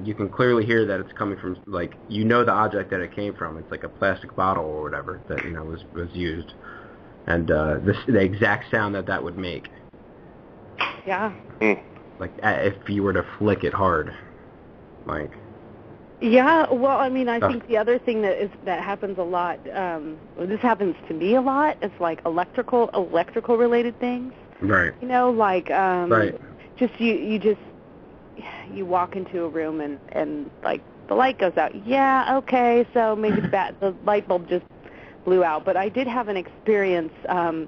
Speaker 3: you can clearly hear that it's coming from, like, the object that it came from. It's like a plastic bottle or whatever that was used, and the exact sound that would make.
Speaker 2: Yeah.
Speaker 3: Like if you were to flick it hard, like.
Speaker 2: Yeah, well, I mean, I think the other thing that happens a lot, this happens to me a lot, it's like electrical related things.
Speaker 3: Right.
Speaker 2: Like
Speaker 3: right.
Speaker 2: just you walk into a room and like the light goes out. Yeah, okay, so maybe the light bulb just blew out. But I did have an experience I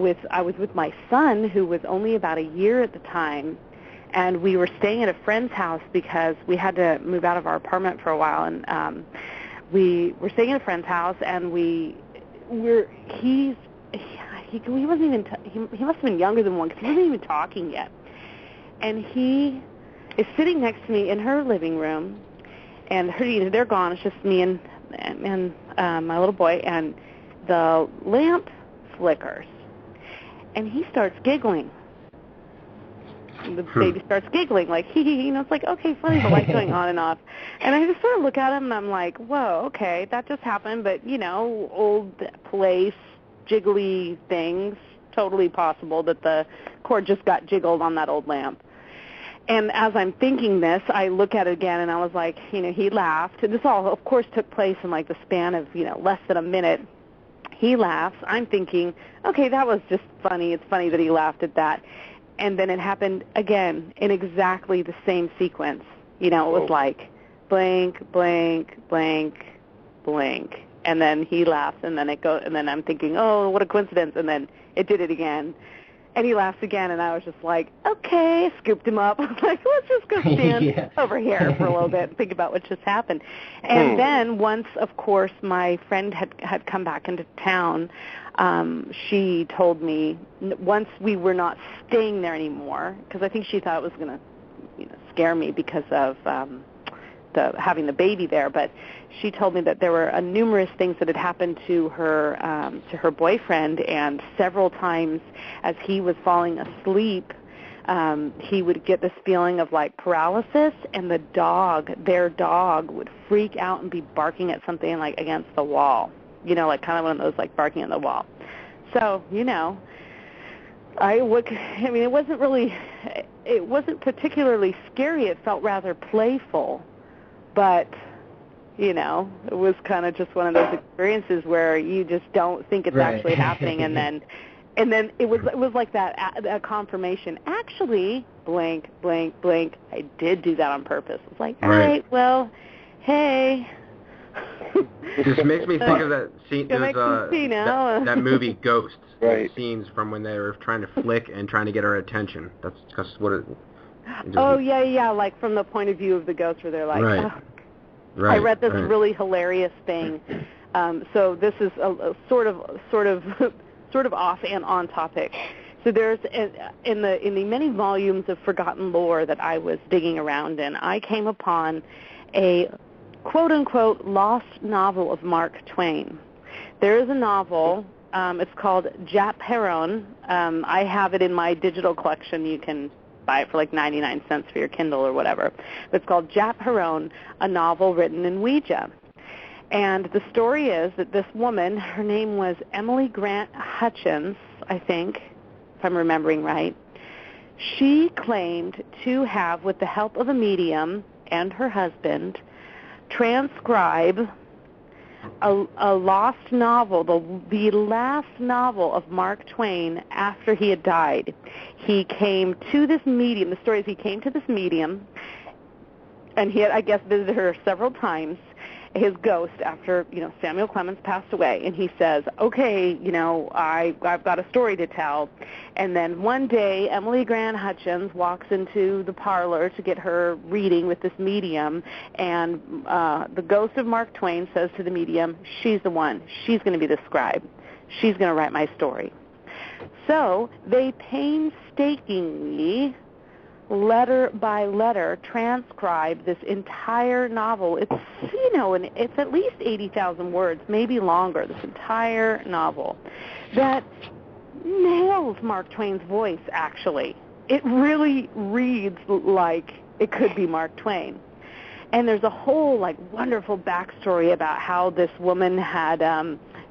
Speaker 2: was with my son, who was only about a year at the time. And we were staying at a friend's house because we had to move out of our apartment for a while, and we were staying at a friend's house, and he wasn't even he must have been younger than 1 because he wasn't even talking yet, and he is sitting next to me in her living room, and they're gone. It's just me and my little boy, and the lamp flickers, and he starts giggling. The baby starts giggling, like, it's like, okay, funny, the light's going on and off. And I just sort of look at him, and I'm like, whoa, okay, that just happened, but, old place, jiggly things, totally possible that the cord just got jiggled on that old lamp. And as I'm thinking this, I look at it again, and I was like, he laughed. And this all, of course, took place in, like, the span of, less than a minute. He laughs. I'm thinking, okay, that was just funny. It's funny that he laughed at that. And then it happened again in exactly the same sequence. It was like blank, blank, blank, blank. And then he laughs, and then it goes, and then I'm thinking, oh, what a coincidence. And then it did it again. And he laughs again, and I was just like, okay, scooped him up. I was like, let's just go stand over here for a little bit and think about what just happened. And then once, of course, my friend had come back into town, she told me once we were not staying there anymore, because I think she thought it was going to scare me because of having the baby there, but she told me that there were numerous things that had happened to her boyfriend, and several times as he was falling asleep, he would get this feeling of like paralysis, and their dog would freak out and be barking at something like against the wall, like kind of one of those like barking at the wall. So, it wasn't particularly scary. It felt rather playful. But, it was kind of just one of those experiences where you just don't think it's actually happening, and then it was like that confirmation. Actually, blank, blank, blank. I did do that on purpose. It's like, all right, well, hey.
Speaker 3: It just makes me think of that scene. That movie Ghosts.
Speaker 5: Right.
Speaker 3: Scenes from when they were trying to flick and trying to get her attention. That's just what it.
Speaker 2: Yeah, like from the point of view of the ghost, where they're like,
Speaker 3: right.
Speaker 2: Oh.
Speaker 3: Right.
Speaker 2: I read this really hilarious thing. So this is a sort of off and on topic. So there's in the many volumes of forgotten lore that I was digging around in, I came upon a quote unquote lost novel of Mark Twain. There is a novel. It's called Jap Heron. I have it in my digital collection. You can buy it for like 99 cents for your Kindle or whatever. But it's called Jap Heron, a novel written in Ouija. And the story is that this woman, her name was Emily Grant Hutchins, I think, if I'm remembering right, she claimed to have, with the help of a medium and her husband, transcribe a lost novel, the last novel of Mark Twain after he had died. He came to this medium. The story is he came to this medium, and he had, I guess, visited her several times, his ghost, after, Samuel Clemens passed away. And he says, okay, I've got a story to tell. And then one day, Emily Grant Hutchins walks into the parlor to get her reading with this medium, and the ghost of Mark Twain says to the medium, she's the one. She's going to be the scribe. She's going to write my story. So they painstakingly letter by letter transcribe this entire novel. It's, and it's at least 80,000 words, maybe longer, this entire novel, that nails Mark Twain's voice, actually. It really reads like it could be Mark Twain. And there's a whole, wonderful backstory about how this woman had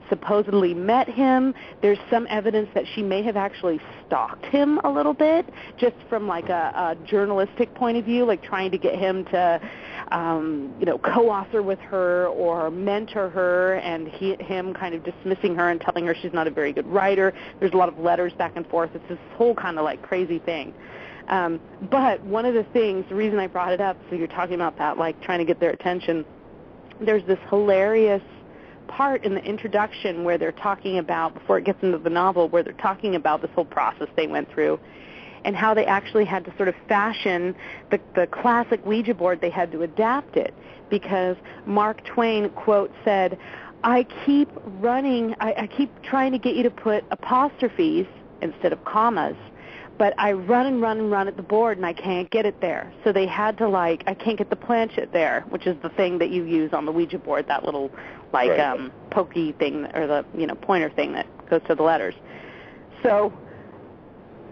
Speaker 2: supposedly met him. There's some evidence that she may have actually stalked him a little bit, just from, a journalistic point of view, trying to get him to, co-author with her or mentor her, and him kind of dismissing her and telling her she's not a very good writer. There's a lot of letters back and forth. It's this whole kind of, crazy thing. But one of the things, the reason I brought it up, so you're talking about that, trying to get their attention, there's this hilarious part in the introduction where they're talking about, before it gets into the novel, where they're talking about this whole process they went through and how they actually had to sort of fashion the classic Ouija board. They had to adapt it because Mark Twain, quote, said, I keep trying to get you to put apostrophes instead of commas, but I run and run and run at the board, and I can't get it there. So they had to, I can't get the planchet there, which is the thing that you use on the Ouija board, that little, pokey thing, or the, pointer thing that goes to the letters. So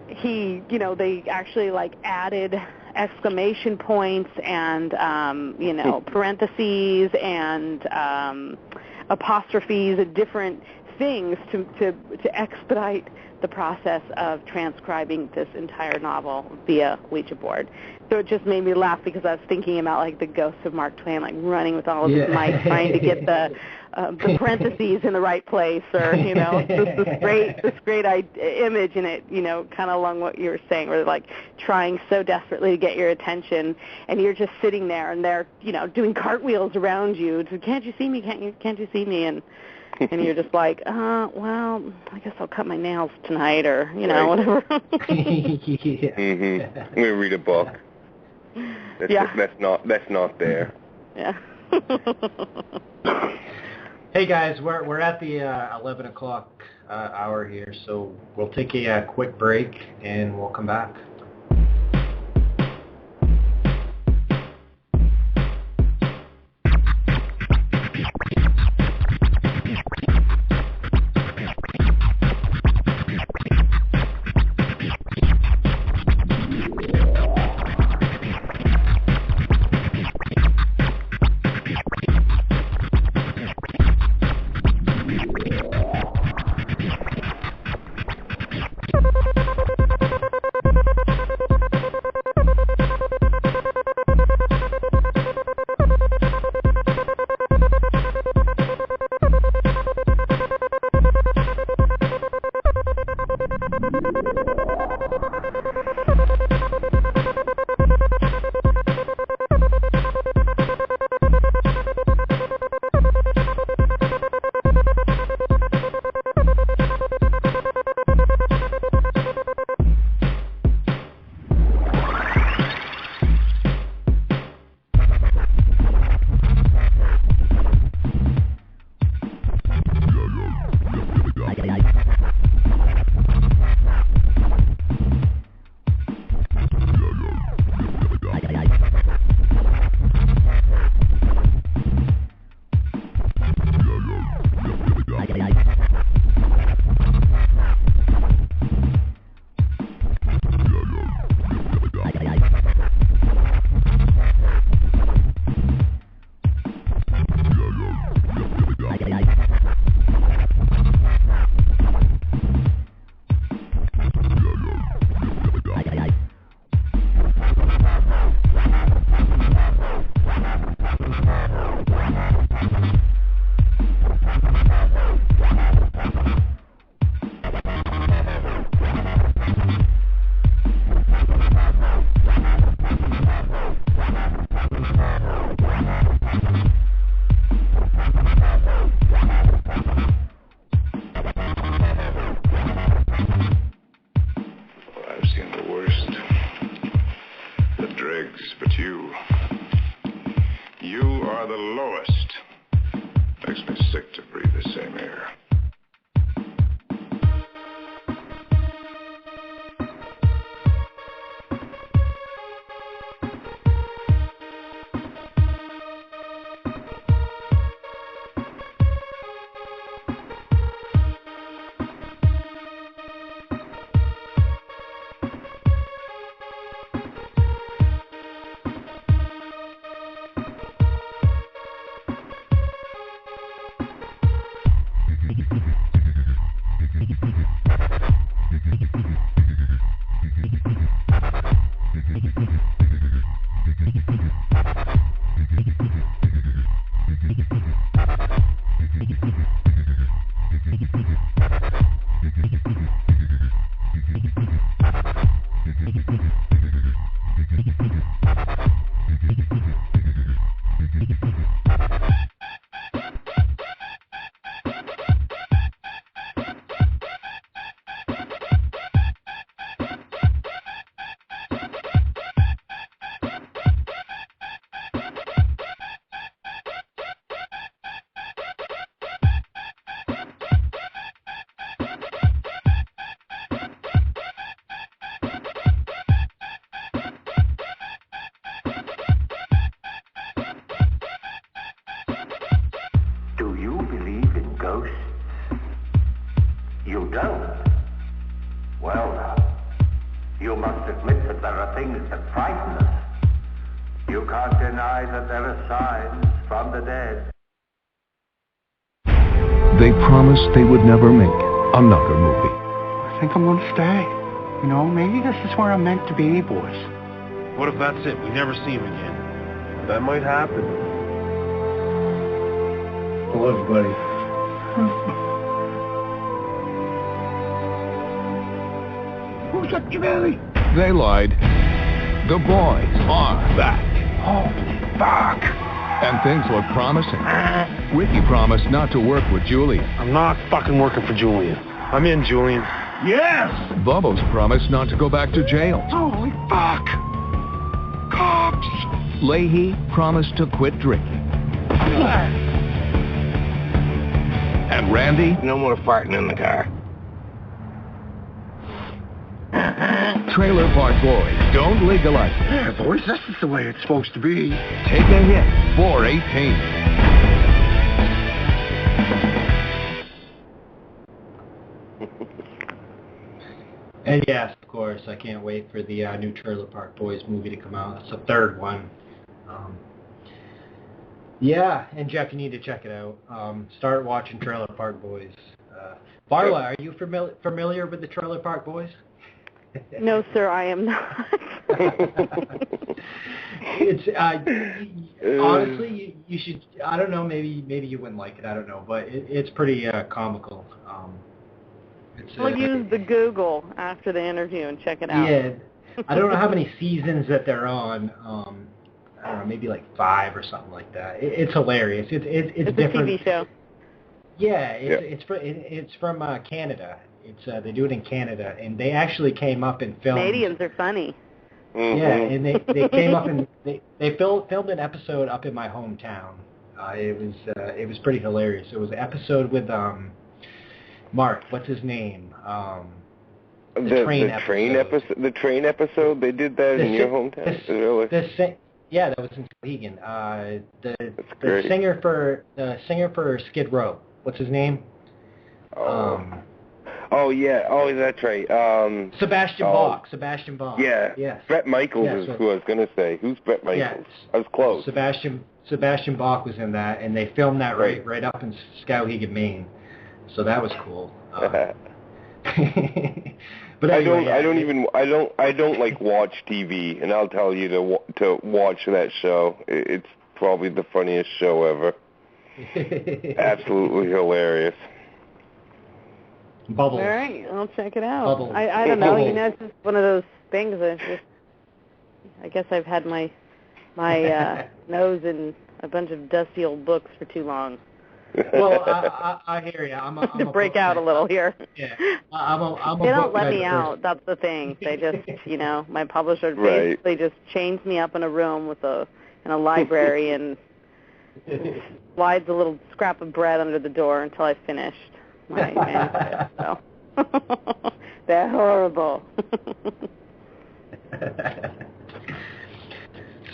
Speaker 2: they actually, added exclamation points and, parentheses and apostrophes and different things to expedite the process of transcribing this entire novel via Ouija board. So it just made me laugh because I was thinking about the ghost of Mark Twain, running with all of his might, trying to get the parentheses in the right place, or this great image in it, kind of along what you were saying, where they're trying so desperately to get your attention, and you're just sitting there, and they're doing cartwheels around you. Can't you see me? Can't you see me? And you're just well, I guess I'll cut my nails tonight, or, whatever.
Speaker 5: I'm going to read a book. That's not there.
Speaker 2: Yeah.
Speaker 4: Hey, guys, we're at the 11 o'clock hour here, so we'll take a quick break, and we'll come back.
Speaker 6: They promised they would never make another movie.
Speaker 7: I think I'm going to stay. You know, maybe this is where I'm meant to be, boys.
Speaker 8: What if that's it? We never see him again. That might happen.
Speaker 7: I love you, buddy. Who's that, Jimmy?
Speaker 6: They lied. The boys are back.
Speaker 7: Oh, fuck.
Speaker 6: And things look promising. Ricky promised not to work with Julian.
Speaker 8: I'm not fucking working for Julian. I'm in, Julian.
Speaker 7: Yes!
Speaker 6: Bubbles promised not to go back to jail.
Speaker 7: Holy fuck! Cops!
Speaker 6: Leahy promised to quit drinking. And Randy?
Speaker 7: No more farting in the car.
Speaker 6: Trailer Park Boys don't legalize it.
Speaker 7: Yeah, boys, this is the way it's supposed to be.
Speaker 6: Take a hit for 18.
Speaker 4: And yes, of course, I can't wait for the new Trailer Park Boys movie to come out. It's the third one. Yeah, and Jeff, you need to check it out. Start watching Trailer Park Boys. Varla, are you familiar with the Trailer Park Boys?
Speaker 2: No, sir, I am not.
Speaker 4: It's honestly, you should. I don't know. Maybe you wouldn't like it. I don't know, but it's pretty comical.
Speaker 2: We'll use the Google after the interview and check it out.
Speaker 4: Yeah, I don't know how many seasons that they're on. I don't know, maybe like 5 or something like that. It's hilarious. It's different.
Speaker 2: A TV show.
Speaker 4: Yeah, it's from Canada. They do it in Canada, and they actually came up and filmed.
Speaker 2: Canadians are funny.
Speaker 4: Mm-hmm. Yeah, and they came up and they filmed an episode up in my hometown. It was pretty hilarious. It was an episode with Mark. What's his name? The
Speaker 5: train episode. They did that in your hometown. Really?
Speaker 4: Yeah, that was in Skowhegan. The singer for Skid Row. What's his name?
Speaker 5: Oh yeah. Oh, that's right.
Speaker 4: Sebastian Bach. Sebastian Bach.
Speaker 5: Yeah.
Speaker 4: Yes.
Speaker 5: Brett Michaels is who I was gonna say. Who's Brett Michaels?
Speaker 4: Yeah.
Speaker 5: I was close.
Speaker 4: Sebastian Bach was in that, and they filmed that right up in Skowhegan, Maine. So that was cool. But anyway,
Speaker 5: I don't like watch TV, and I'll tell you to watch that show. It's probably the funniest show ever. Absolutely hilarious.
Speaker 4: Bubbles.
Speaker 2: All right, I'll check it out.
Speaker 4: Bubbles.
Speaker 2: I don't know. You know, it's just one of those things. I guess I've had my nose in a bunch of dusty old books for too long.
Speaker 4: Well, I hear you. I'm
Speaker 2: to break out a little here.
Speaker 4: Yeah, I'm
Speaker 2: they don't let me out. That's the thing. They just, my publisher basically just chains me up in a room in a library and slides a little scrap of bread under the door until I finished my manuscript. So they're horrible.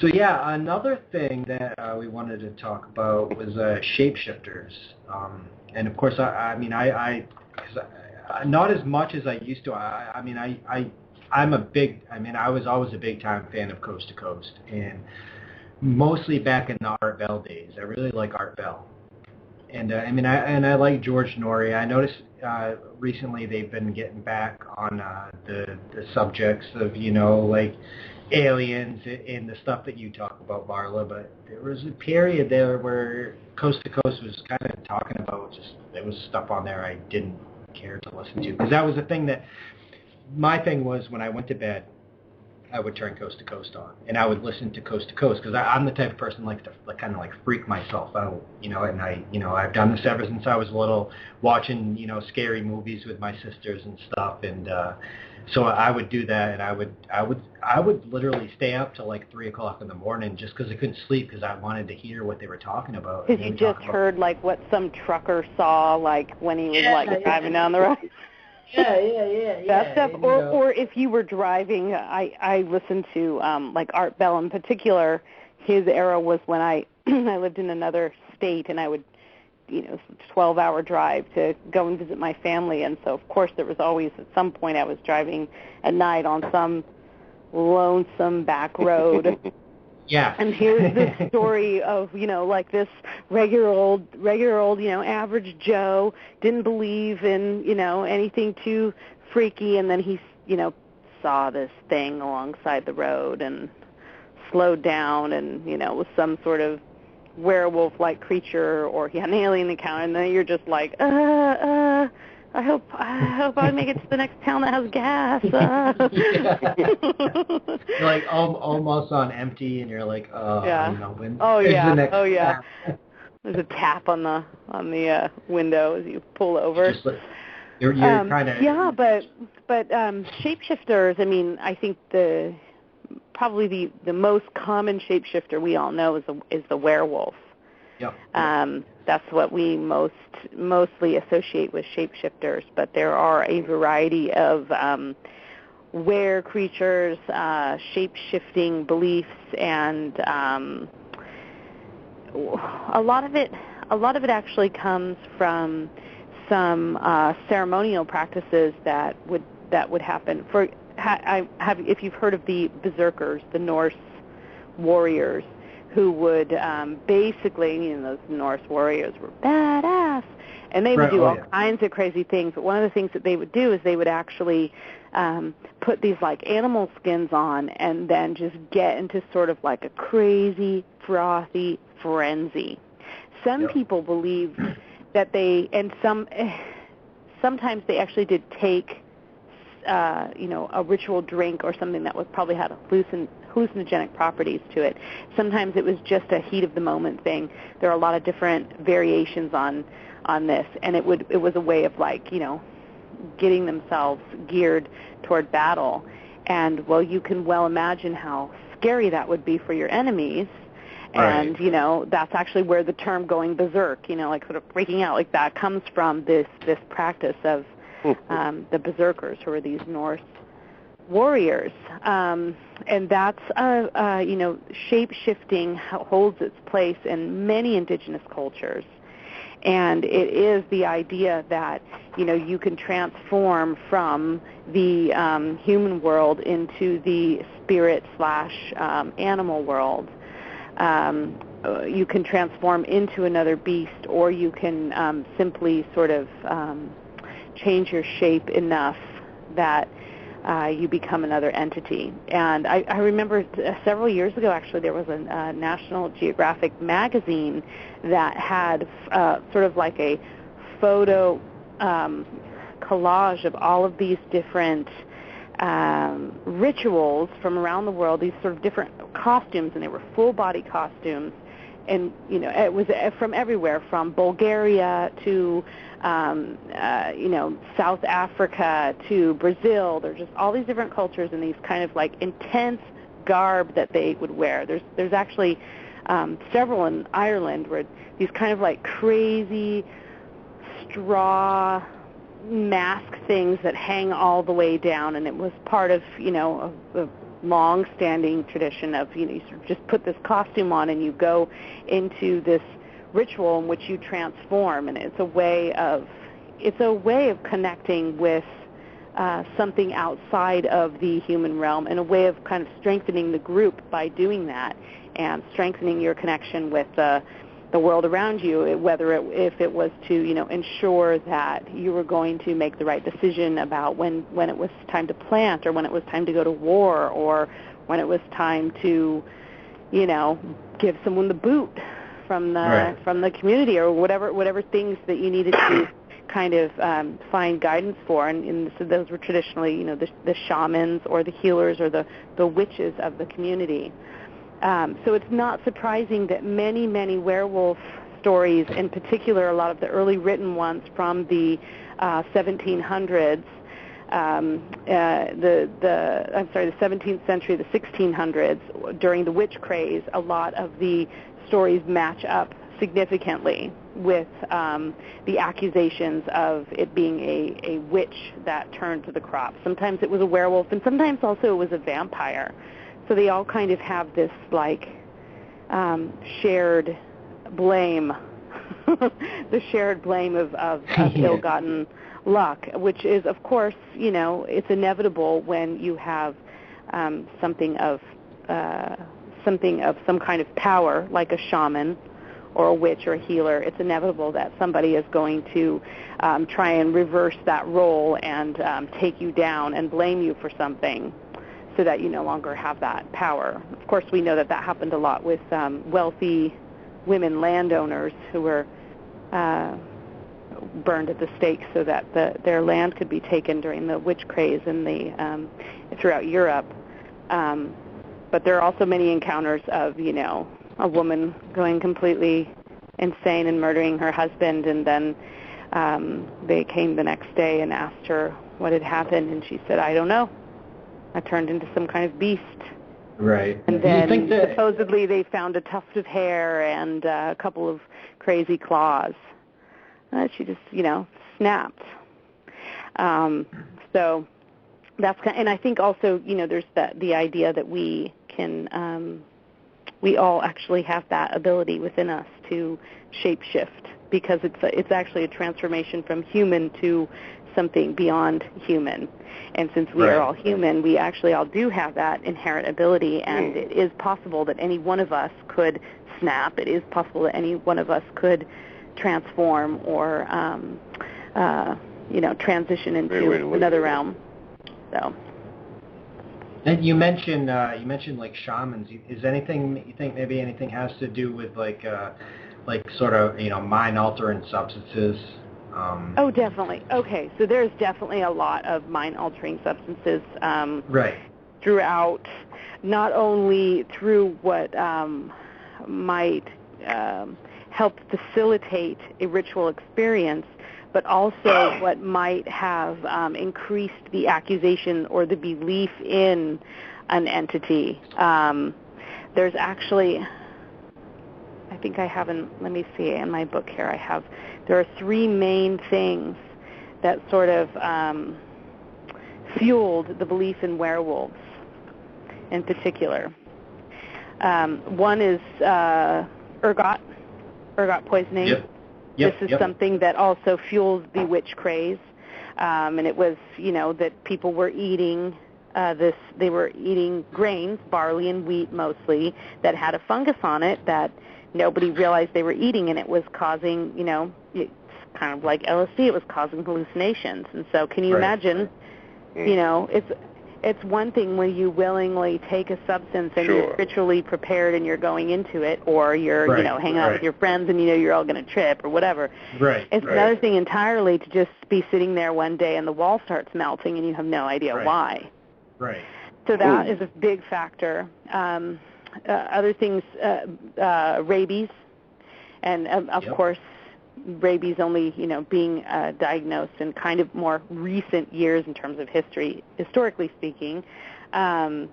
Speaker 4: So yeah, another thing that we wanted to talk about was shapeshifters, and of course, I not as much as I used to. I was always a big time fan of Coast to Coast, and mostly back in the Art Bell days. I really like Art Bell, And I like George Norrie. I noticed recently they've been getting back on the subjects of like aliens and the stuff that you talk about, Varla. But there was a period there where Coast to Coast was kind of talking about there was stuff on there I didn't care to listen to, because that was the thing that my thing was when I went to bed. I would turn Coast to Coast on, and I would listen to Coast to Coast, because I'm the type of person like to kind of freak myself out, and I've done this ever since I was little, watching scary movies with my sisters and stuff, and so I would do that, and I would literally stay up till 3:00 in the morning just because I couldn't sleep, because I wanted to hear what they were talking about.
Speaker 2: Because you just heard what some trucker saw when he was driving down the road.
Speaker 4: Yeah.
Speaker 2: That stuff, or if you were driving, I listened to Art Bell in particular. His era was when I lived in another state, and I would 12-hour drive to go and visit my family, and so of course there was always at some point I was driving at night on some lonesome back road.
Speaker 4: Yeah.
Speaker 2: And here's this story of, this regular old, average Joe, didn't believe in, anything too freaky, and then he, saw this thing alongside the road and slowed down, and, was some sort of werewolf-like creature, or he had an alien encounter, and then you're just like, I hope I make it to the next town that has gas.
Speaker 4: You're almost on empty, and you're like, when
Speaker 2: the next
Speaker 4: tap?
Speaker 2: There's a tap on the window as you pull over.
Speaker 4: Just you're kind of
Speaker 2: but shapeshifters. I mean, I think probably the most common shapeshifter we all know is the werewolf.
Speaker 4: Yep.
Speaker 2: That's what we mostly associate with shapeshifters, but there are a variety of were creatures, shape-shifting beliefs, and a lot of it actually comes from some ceremonial practices that would happen. If you've heard of the berserkers, the Norse warriors, who would basically, those Norse warriors were badass, and they would do all kinds of crazy things. But one of the things that they would do is they would actually put these animal skins on, and then just get into sort of a crazy, frothy frenzy. Some people believe that sometimes they actually did take a ritual drink or something that probably had hallucinogenic properties to it. Sometimes it was just a heat of the moment thing. There are a lot of different variations on this, and it was a way of getting themselves geared toward battle. And you can well imagine how scary that would be for your enemies. And that's actually where the term going berserk, sort of breaking out like that, comes from this practice of the berserkers, who are these Norse warriors, and that's shape-shifting holds its place in many indigenous cultures, and it is the idea that you can transform from the human world into the spirit/animal world. You can transform into another beast, or you can simply sort of change your shape enough that you become another entity. And I remember several years ago, actually, there was a National Geographic magazine that had sort of a photo collage of all of these different rituals from around the world, these sort of different costumes, and they were full-body costumes. And, it was from everywhere, from Bulgaria to, South Africa to Brazil. There's just all these different cultures and these kind of intense garb that they would wear. There's actually several in Ireland where these kind of crazy straw mask things that hang all the way down, and it was part of, a long-standing tradition of, you sort of just put this costume on and you go into this ritual in which you transform, and it's a way of connecting with something outside of the human realm, and a way of kind of strengthening the group by doing that, and strengthening your connection with the the world around you, if it was to, ensure that you were going to make the right decision about when it was time to plant, or when it was time to go to war, or when it was time to, give someone the boot from the community, or whatever things that you needed to kind of find guidance for. And so those were traditionally, the shamans or the healers or the witches of the community. So it's not surprising that many, many werewolf stories, in particular a lot of the early written ones from the 1700s, the 17th century, the 1600s, during the witch craze, a lot of the stories match up significantly with the accusations of it being a witch that turned to the crop. Sometimes it was a werewolf, and sometimes also it was a vampire. So they all kind of have this, shared blame, the shared blame of ill-gotten luck, which is, of course, it's inevitable when you have something of some kind of power, like a shaman or a witch or a healer. It's inevitable that somebody is going to try and reverse that role and take you down and blame you for something, so that you no longer have that power. Of course, we know that happened a lot with wealthy women landowners who were burned at the stake so that their land could be taken during the witch craze throughout Europe. But there are also many encounters of, a woman going completely insane and murdering her husband, and then they came the next day and asked her what had happened, and she said, "I don't know. I turned into some kind of beast."
Speaker 4: Right.
Speaker 2: And then supposedly they found a tuft of hair and a couple of crazy claws. She just, snapped. So that's and I think also, there's the idea that we can, we all actually have that ability within us to shapeshift, because it's actually a transformation from human to something beyond human. And since we are all human, we actually all do have that inherent ability, and it is possible that any one of us could snap. It is possible that any one of us could transform or, transition into another realm. So.
Speaker 4: And you mentioned like shamans. Is anything you think maybe anything has to do with like sort of mind altering substances?
Speaker 2: Oh, definitely. Okay, so there's definitely a lot of mind-altering substances throughout, not only through what might help facilitate a ritual experience, but also what might have increased the accusation or the belief in an entity. There's actually, I think I have let me see, in my book here there are three main things that sort of fueled the belief in werewolves in particular. One is ergot poisoning. This is something that also fueled the witch craze, and it was, that people were eating they were eating grains, barley and wheat mostly, that had a fungus on it that nobody realized they were eating, and it was causing, it's kind of like LSD, it was causing hallucinations. And so can you imagine, it's one thing when you willingly take a substance and you're ritually prepared and you're going into it, or you're, hanging out with your friends and you're all going to trip or whatever. It's another thing entirely to just be sitting there one day and the wall starts melting and you have no idea why. So that is a big factor. Other things, rabies, and of course, rabies only, being diagnosed in kind of more recent years in terms of history, historically speaking. And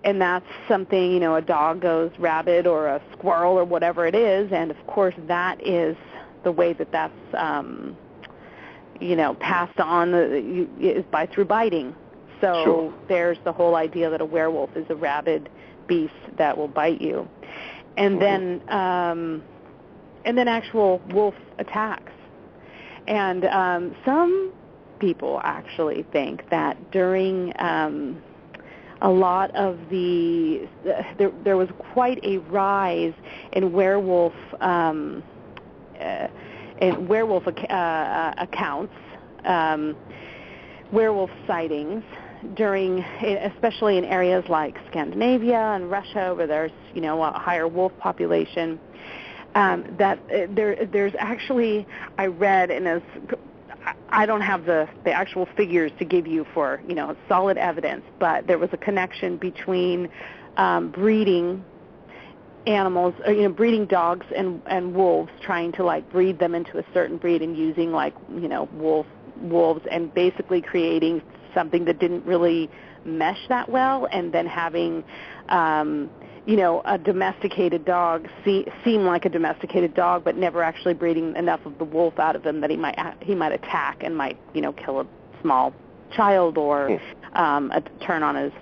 Speaker 2: that's something, a dog goes rabid or a squirrel or whatever it is, and of course that is the way that's, passed on is through biting. So there's the whole idea that a werewolf is a rabid beast that will bite you. And then actual wolf attacks. And some people actually think that during a a lot of there was quite a rise in werewolf accounts, werewolf sightings during, especially in areas like Scandinavia and Russia, where there's a higher wolf population. There's actually, I read, and I don't have the actual figures to give you for solid evidence, but there was a connection between breeding animals, breeding dogs and wolves, trying to breed them into a certain breed and using wolves, and basically creating something that didn't really mesh that well, and then having a domesticated dog seem like a domesticated dog, but never actually breeding enough of the wolf out of him that he might attack and might kill a small child or turn on his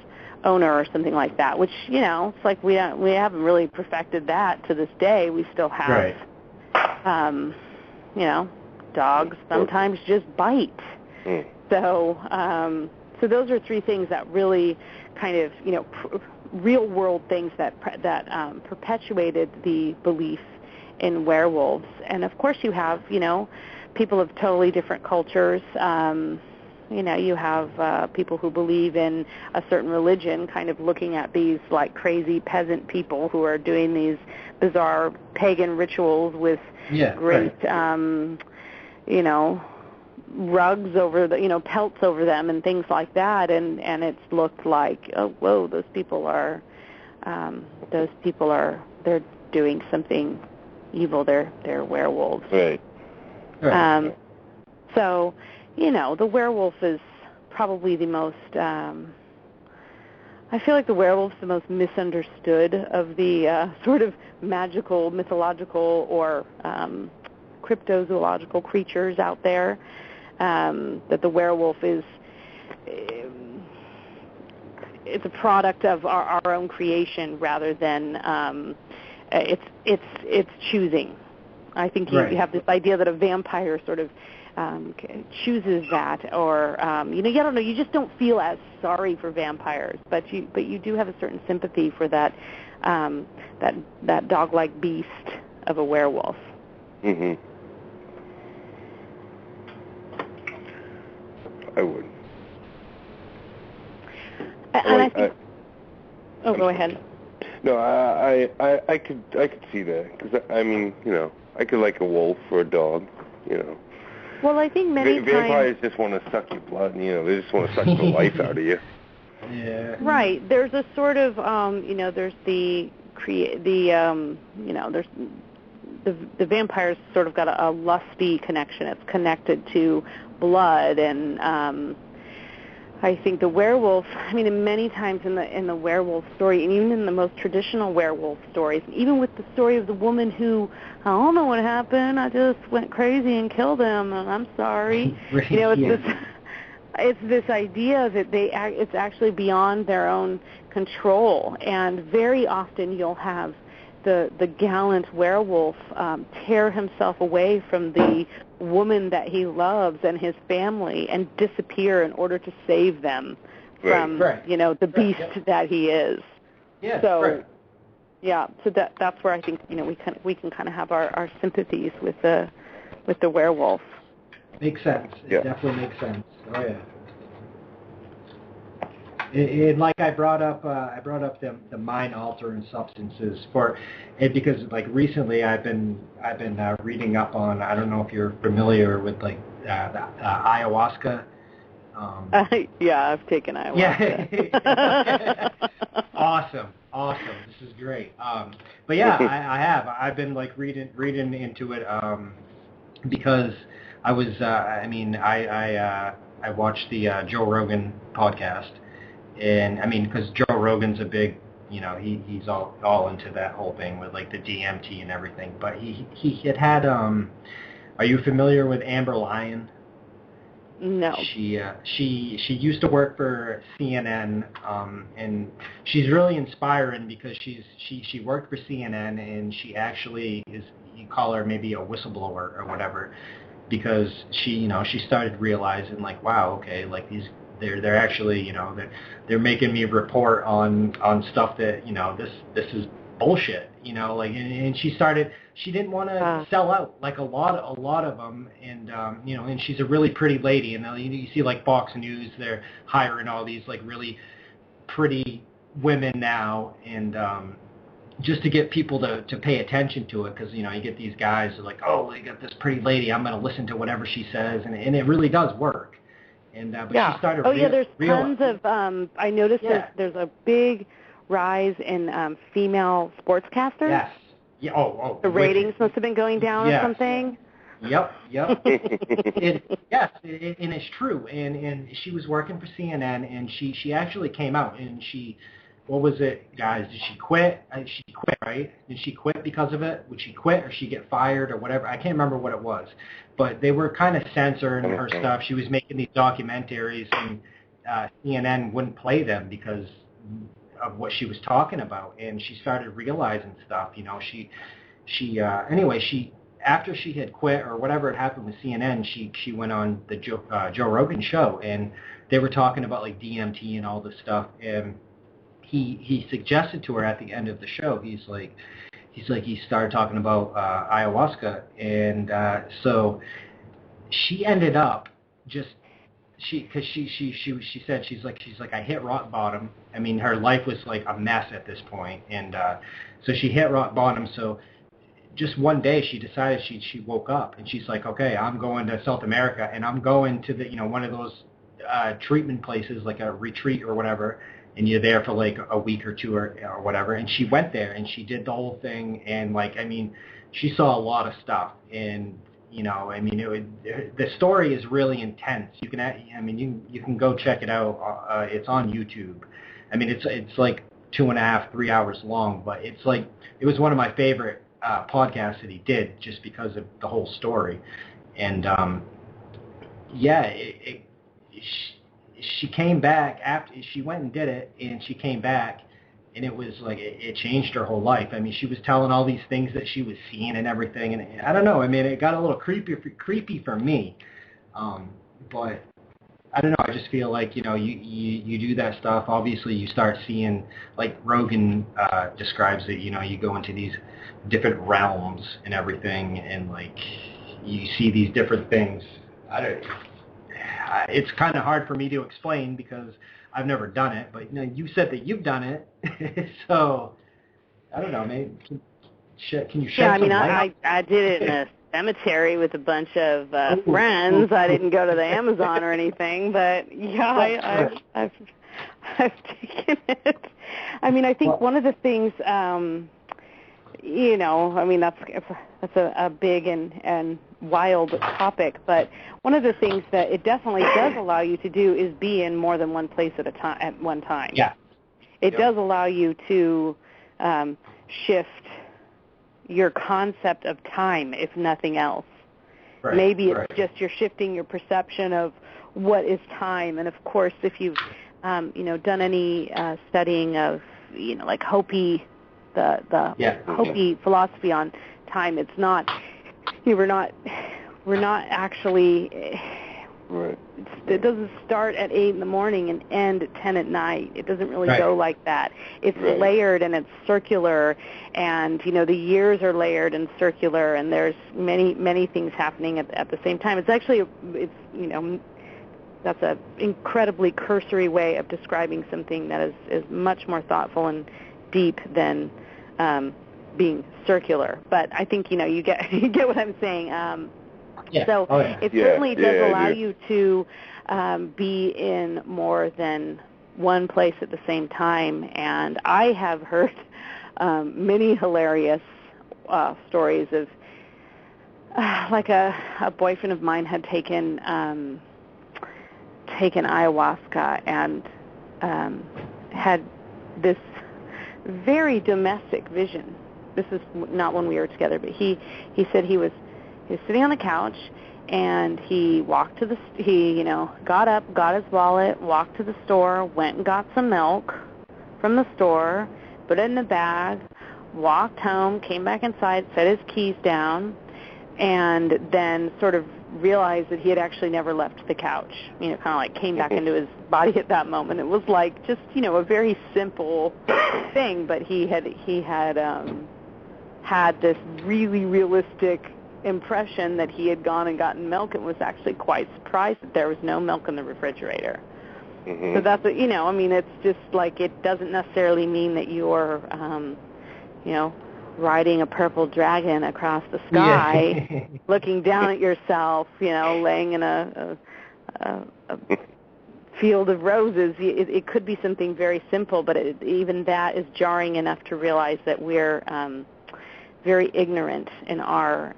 Speaker 2: owner or something like that. Which it's like we haven't really perfected that to this day. We still have dogs sometimes just bite. So those are three things that really kind of real world things that perpetuated the belief in werewolves. And of course you have people of totally different cultures. You have people who believe in a certain religion kind of looking at these crazy peasant people who are doing these bizarre pagan rituals with great rugs over pelts over them and things like that, and it's looked like, oh whoa, those people are they're doing something evil, they're werewolves.
Speaker 5: Right.
Speaker 2: So the werewolf is probably the most I feel like the werewolf's the most misunderstood of the sort of magical, mythological, or cryptozoological creatures out there. That the werewolf is it's a product of our own creation rather than it's choosing. I think you have this idea that a vampire sort of chooses that, or I don't know. You just don't feel as sorry for vampires, but you do have a certain sympathy for that dog-like beast of a werewolf.
Speaker 5: Mhm. I would.
Speaker 2: And I think. Go ahead.
Speaker 5: No, I could see that, because I could like a wolf or a dog,
Speaker 2: Well, I think many
Speaker 5: vampires just want to suck your blood, they just want to suck the life out of you.
Speaker 4: Yeah.
Speaker 2: Right. There's a sort of there's the vampires sort of got a lusty connection. It's connected to blood, and I think the werewolf. Many times in the werewolf story, and even in the most traditional werewolf stories, even with the story of the woman who, I don't know what happened, I just went crazy and killed him, and I'm sorry. It's this idea that it's actually beyond their own control, and very often you'll have the gallant werewolf tear himself away from the woman that he loves and his family and disappear in order to save them from the beast that he is.
Speaker 4: Yeah.
Speaker 2: So so that's where I think we can kind of have our sympathies with the werewolf.
Speaker 4: Makes sense. It definitely makes sense. Oh yeah. Like I brought up the mind altering substances because recently I've been reading up on, I don't know if you're familiar with the ayahuasca.
Speaker 2: Yeah, I've taken ayahuasca.
Speaker 4: Yeah. Awesome. This is great. But yeah, I have. I've been reading into it because I was I watched the Joe Rogan podcast. And because Joe Rogan's a big, he's all into that whole thing with the DMT and everything. But he had are you familiar with Amber Lyon?
Speaker 2: No.
Speaker 4: She used to work for CNN, and she's really inspiring because she worked for CNN, and she actually is, you call her maybe a whistleblower or whatever, because she started realizing wow, okay, they're actually, they're making me report on stuff that, this is bullshit, and she didn't want to sell out like a lot of them, and and she's a really pretty lady, and you see like Fox News, they're hiring all these like really pretty women now, and just to get people to pay attention to it, because you get these guys who are like, oh, they got this pretty lady, I'm going to listen to whatever she says, and it really does work. And but she started.
Speaker 2: There's tons of. I noticed there's a big rise in female sportscasters.
Speaker 4: Yes. Yeah.
Speaker 2: The ratings must have been going down or something.
Speaker 4: Yep. Yes, and it's true. And she was working for CNN, and she actually came out, and she. What was it, guys? Did she quit? She quit, right? Did she quit because of it? Would she quit or she get fired or whatever? I can't remember what it was. But they were kind of censoring her stuff. She was making these documentaries, and CNN wouldn't play them because of what she was talking about. And she started realizing stuff. After she had quit or whatever had happened with CNN, she went on the Joe Rogan show, and they were talking about like DMT and all this stuff. And he suggested to her at the end of the show, he started talking about ayahuasca, and so she ended up she said she's like I hit rock bottom. I mean, her life was like a mess at this point, and so she hit rock bottom. So just one day she decided she woke up, and she's like, okay, I'm going to South America, and I'm going to the one of those treatment places, like a retreat or whatever. And you're there for like a week or two or whatever. And she went there and she did the whole thing. And she saw a lot of stuff. And, the story is really intense. You can go check it out. It's on YouTube. It's like 2.5, 3 hours long, but it was one of my favorite podcasts that he did just because of the whole story. And, she came back after she went and did it, and she came back, and it was like it changed her whole life. She was telling all these things that she was seeing and everything, and I don't know. It got a little creepy for me, but I don't know. I just feel like you do that stuff. Obviously, you start seeing, like Rogan describes it. You go into these different realms and everything, and like you see these different things. It's kind of hard for me to explain because I've never done it, but you said that you've done it, so I don't know. Maybe can you shed some light?
Speaker 2: I did it in a cemetery with a bunch of friends. I didn't go to the Amazon or anything, but I've taken it. I think one of the things, that's a big and wild topic, but one of the things that it definitely does allow you to do is be in more than one place at one time.
Speaker 4: Yeah.
Speaker 2: It does allow you to shift your concept of time, if nothing else.
Speaker 4: Right,
Speaker 2: Maybe it's just you're shifting your perception of what is time. And of course, if you've done any studying of like Hopi, the Hopi philosophy on time, it's not. We're not actually. It doesn't start at 8 in the morning and end at 10 at night. It doesn't really go like that. It's layered and it's circular, and the years are layered and circular, and there's many things happening at the same time. It's actually that's an incredibly cursory way of describing something that is much more thoughtful and deep than being circular. But I think you get what I'm saying. So it certainly does allow you to be in more than one place at the same time. And I have heard many hilarious stories of like a boyfriend of mine had taken ayahuasca and had this very domestic vision. This is not when we were together, but he said he was sitting on the couch, and he walked to got up, got his wallet, walked to the store, went and got some milk from the store, put it in a bag, walked home, came back inside, set his keys down, and then sort of realized that he had actually never left the couch. Kind of like came back into his body at that moment. It was like just a very simple thing, but he had had this really realistic impression that he had gone and gotten milk and was actually quite surprised that there was no milk in the refrigerator.
Speaker 5: Mm-hmm.
Speaker 2: So that's what, it's just like it doesn't necessarily mean that you're, riding a purple dragon across the sky, looking down at yourself, laying in a field of roses. It could be something very simple, but even that is jarring enough to realize that we're very ignorant in our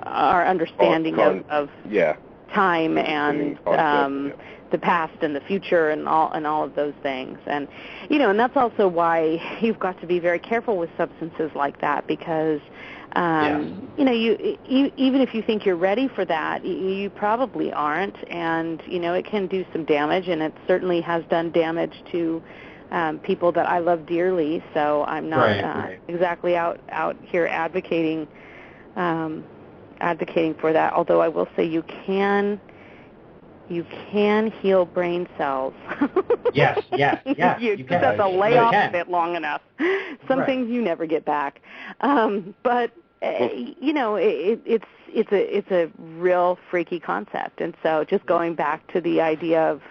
Speaker 2: our understanding of time and the past and the future and all of those things. And and that's also why you've got to be very careful with substances like that, because even if you think you're ready for that, you probably aren't, and it can do some damage, and it certainly has done damage to people that I love dearly. So I'm not exactly out here advocating for that, although I will say you can heal brain cells.
Speaker 4: Yes.
Speaker 2: You just have to lay off of it long enough. Some things you never get back. But it's a real freaky concept. And so just going back to the idea of,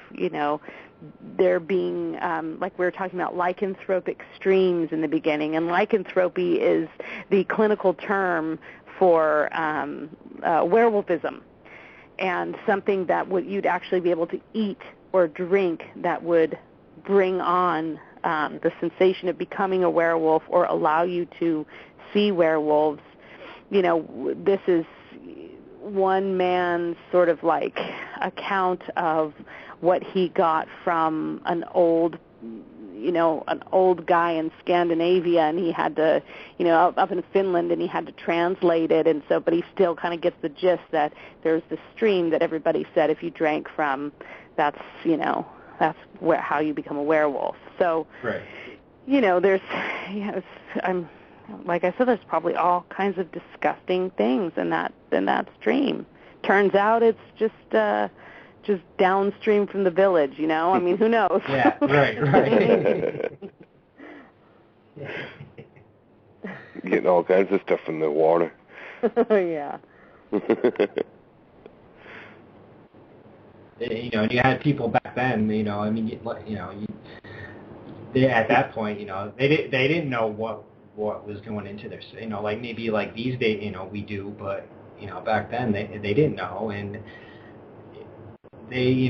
Speaker 2: there being, like we were talking about, lycanthropic streams in the beginning, and lycanthropy is the clinical term for werewolfism, and something that you'd actually be able to eat or drink that would bring on the sensation of becoming a werewolf or allow you to see werewolves. This is one man's sort of like account of what he got from an old guy in Scandinavia, and he had to, up in Finland, and he had to translate it, and so, but he still kind of gets the gist that there's this stream that everybody said if you drank from, that's how you become a werewolf. So, there's, like I said, there's probably all kinds of disgusting things in that stream. Turns out it's just downstream from the village, who knows?
Speaker 4: Yeah, right.
Speaker 5: Getting all kinds of stuff from the water.
Speaker 2: Yeah.
Speaker 4: And you had people back then, they, at that point, they didn't know what was going into their, like maybe like these days, we do, but back then they didn't know, and they,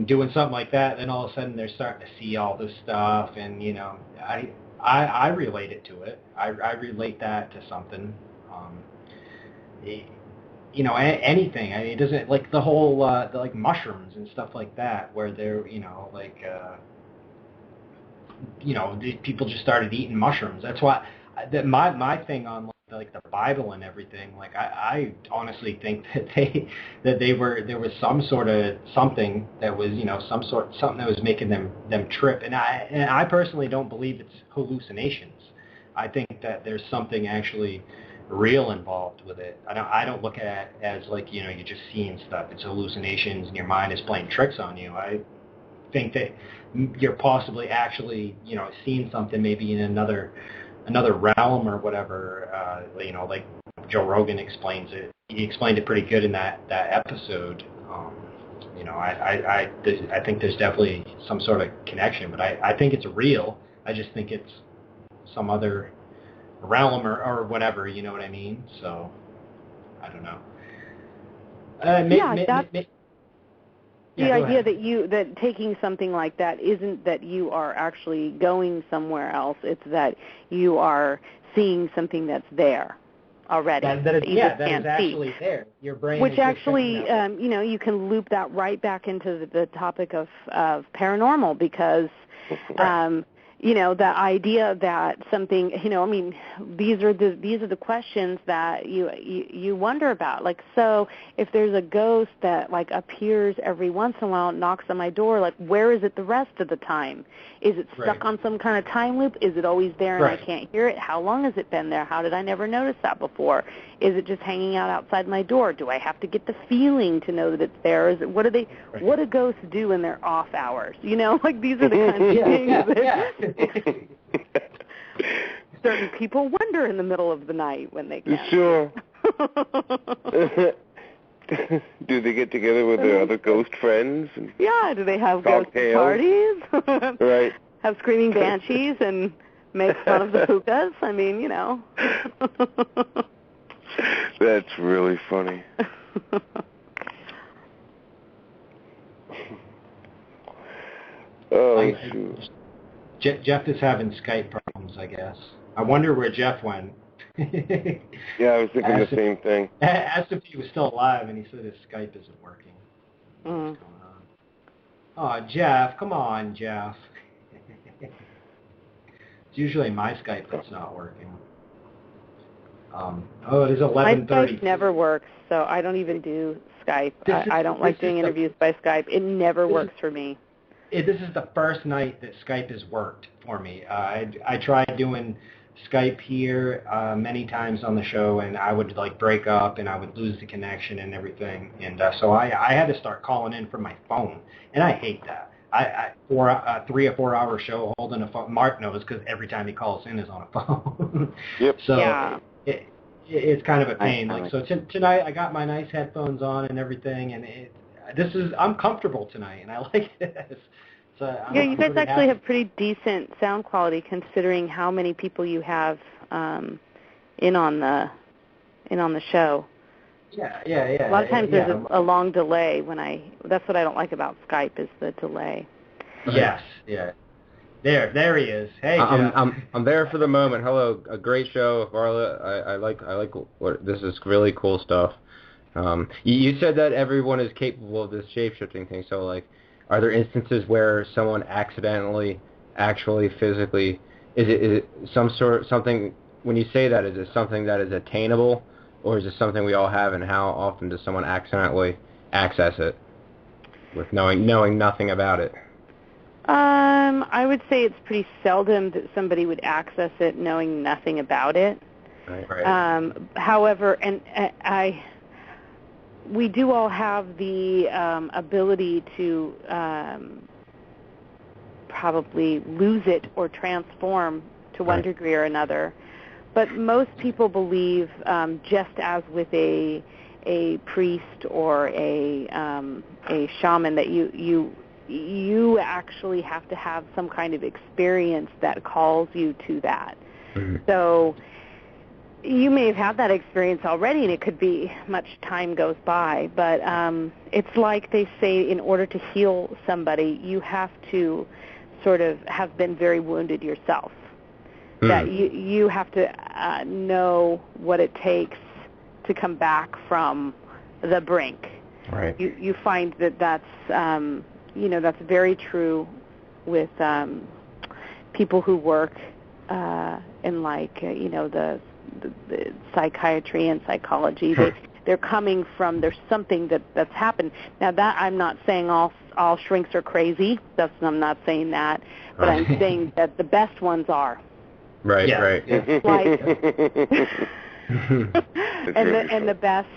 Speaker 4: doing something like that, then all of a sudden they're starting to see all this stuff, and I relate it to it. I relate that to something. Anything. It doesn't, like the whole like mushrooms and stuff like that, where they're people just started eating mushrooms. That's why my thing on like the Bible and everything, like I honestly think that there was some sort of something that was something that was making them trip, and I personally don't believe it's hallucinations. I think that there's something actually real involved with it. I don't look at it as like you're just seeing stuff. It's hallucinations and your mind is playing tricks on you. I think that you're possibly actually seeing something maybe in another realm or whatever. Like Joe Rogan explains it. He explained it pretty good in that episode. I think there's definitely some sort of connection, but I think it's real. I just think it's some other realm or whatever. You know what I mean? So I don't know.
Speaker 2: The idea that taking something like that isn't that you are actually going somewhere else. It's that you are seeing something that's there already.
Speaker 4: That is actually there. Your brain.
Speaker 2: Which actually, you can loop that right back into the topic of paranormal, because, the idea that something, I mean, these are the questions that you wonder about. Like, so if there's a ghost that like appears every once in a while and knocks on my door, like, where is it the rest of the time? Is it stuck on some kind of time loop? Is it always there and I can't hear it? How long has it been there? How did I never notice that before? Is it just hanging out outside my door? Do I have to get the feeling to know that it's there? Is it, what do ghosts do in their off hours? Like, these are the kinds of things that certain people wonder in the middle of the night when they can't.
Speaker 5: Sure. Do they get together with their other ghost friends?
Speaker 2: Yeah, do they have ghost parties?
Speaker 5: Right.
Speaker 2: Have screaming banshees and make fun of the hookahs? I mean,
Speaker 5: That's really funny. Oh, shoot.
Speaker 4: Jeff is having Skype problems, I guess. I wonder where Jeff went.
Speaker 5: Yeah, I was thinking the same thing.
Speaker 4: I asked if he was still alive, and he said his Skype isn't working. What's going on? Oh, Jeff, come on, Jeff. It's usually my Skype that's not working. It is 11:30.
Speaker 2: My Skype never works, so I don't even do Skype. I don't like doing interviews by Skype. It never works for me.
Speaker 4: This is the first night that Skype has worked for me. I tried doing Skype here many times on the show, and I would break up, and I would lose the connection and everything. And so I had to start calling in from my phone, and I hate that. For a 3 or 4 hour show holding a phone, Mark knows because every time he calls in is on a phone.
Speaker 5: Yep.
Speaker 4: So
Speaker 2: yeah.
Speaker 4: It's kind of a pain. Tonight I got my nice headphones on and everything, and I'm comfortable tonight, and I like this. So
Speaker 2: you guys actually have pretty decent sound quality considering how many people you have in on the show.
Speaker 4: Yeah.
Speaker 2: A lot of times there's a long delay that's what I don't like about Skype is the delay.
Speaker 4: Yes, yeah. There he is. Hey, Jeff.
Speaker 3: I'm there for the moment. Hello, a great show, Varla. I like what this is really cool stuff. You said that everyone is capable of this shape-shifting thing. So, like, are there instances where someone actually physically is it something? When you say that, is it something that is attainable, or is it something we all have? And how often does someone accidentally access it with knowing nothing about it?
Speaker 2: I would say it's pretty seldom that somebody would access it knowing nothing about it.
Speaker 3: Right.
Speaker 2: However, we do all have the ability to probably lose it or transform to one degree or another. But most people believe, just as with a priest or a shaman, that you actually have to have some kind of experience that calls you to that. Mm-hmm. So you may have had that experience already, and it could be much time goes by, but it's like they say, in order to heal somebody, you have to sort of have been very wounded yourself. Mm-hmm. That you have to know what it takes to come back from the brink.
Speaker 3: Right.
Speaker 2: You find that's that's very true with people who work in the psychiatry and psychology. They're coming from, there's something that's happened. Now, that I'm not saying all shrinks are crazy. I'm not saying that, but I'm saying that the best ones are.
Speaker 3: Right.
Speaker 4: Yeah.
Speaker 3: Right.
Speaker 2: It's like and the best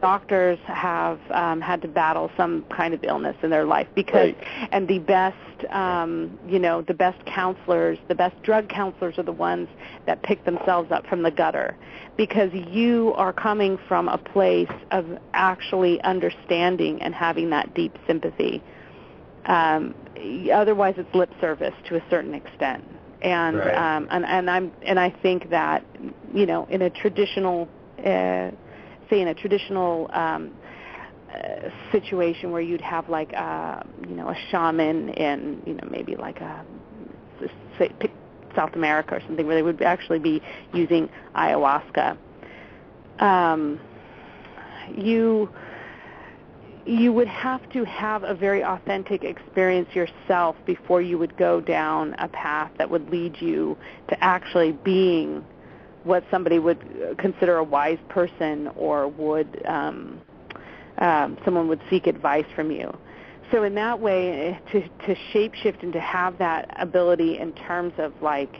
Speaker 2: doctors have had to battle some kind of illness in their life because and the best the best counselors, the best drug counselors are the ones that pick themselves up from the gutter, because you are coming from a place of actually understanding and having that deep sympathy. Otherwise it's lip service to a certain extent. And and I think that in a traditional situation where you'd have like a shaman in maybe like pick South America or something where they would actually be using ayahuasca. you would have to have a very authentic experience yourself before you would go down a path that would lead you to actually being what somebody would consider a wise person, or would someone would seek advice from you. So in that way, to shapeshift and to have that ability in terms of like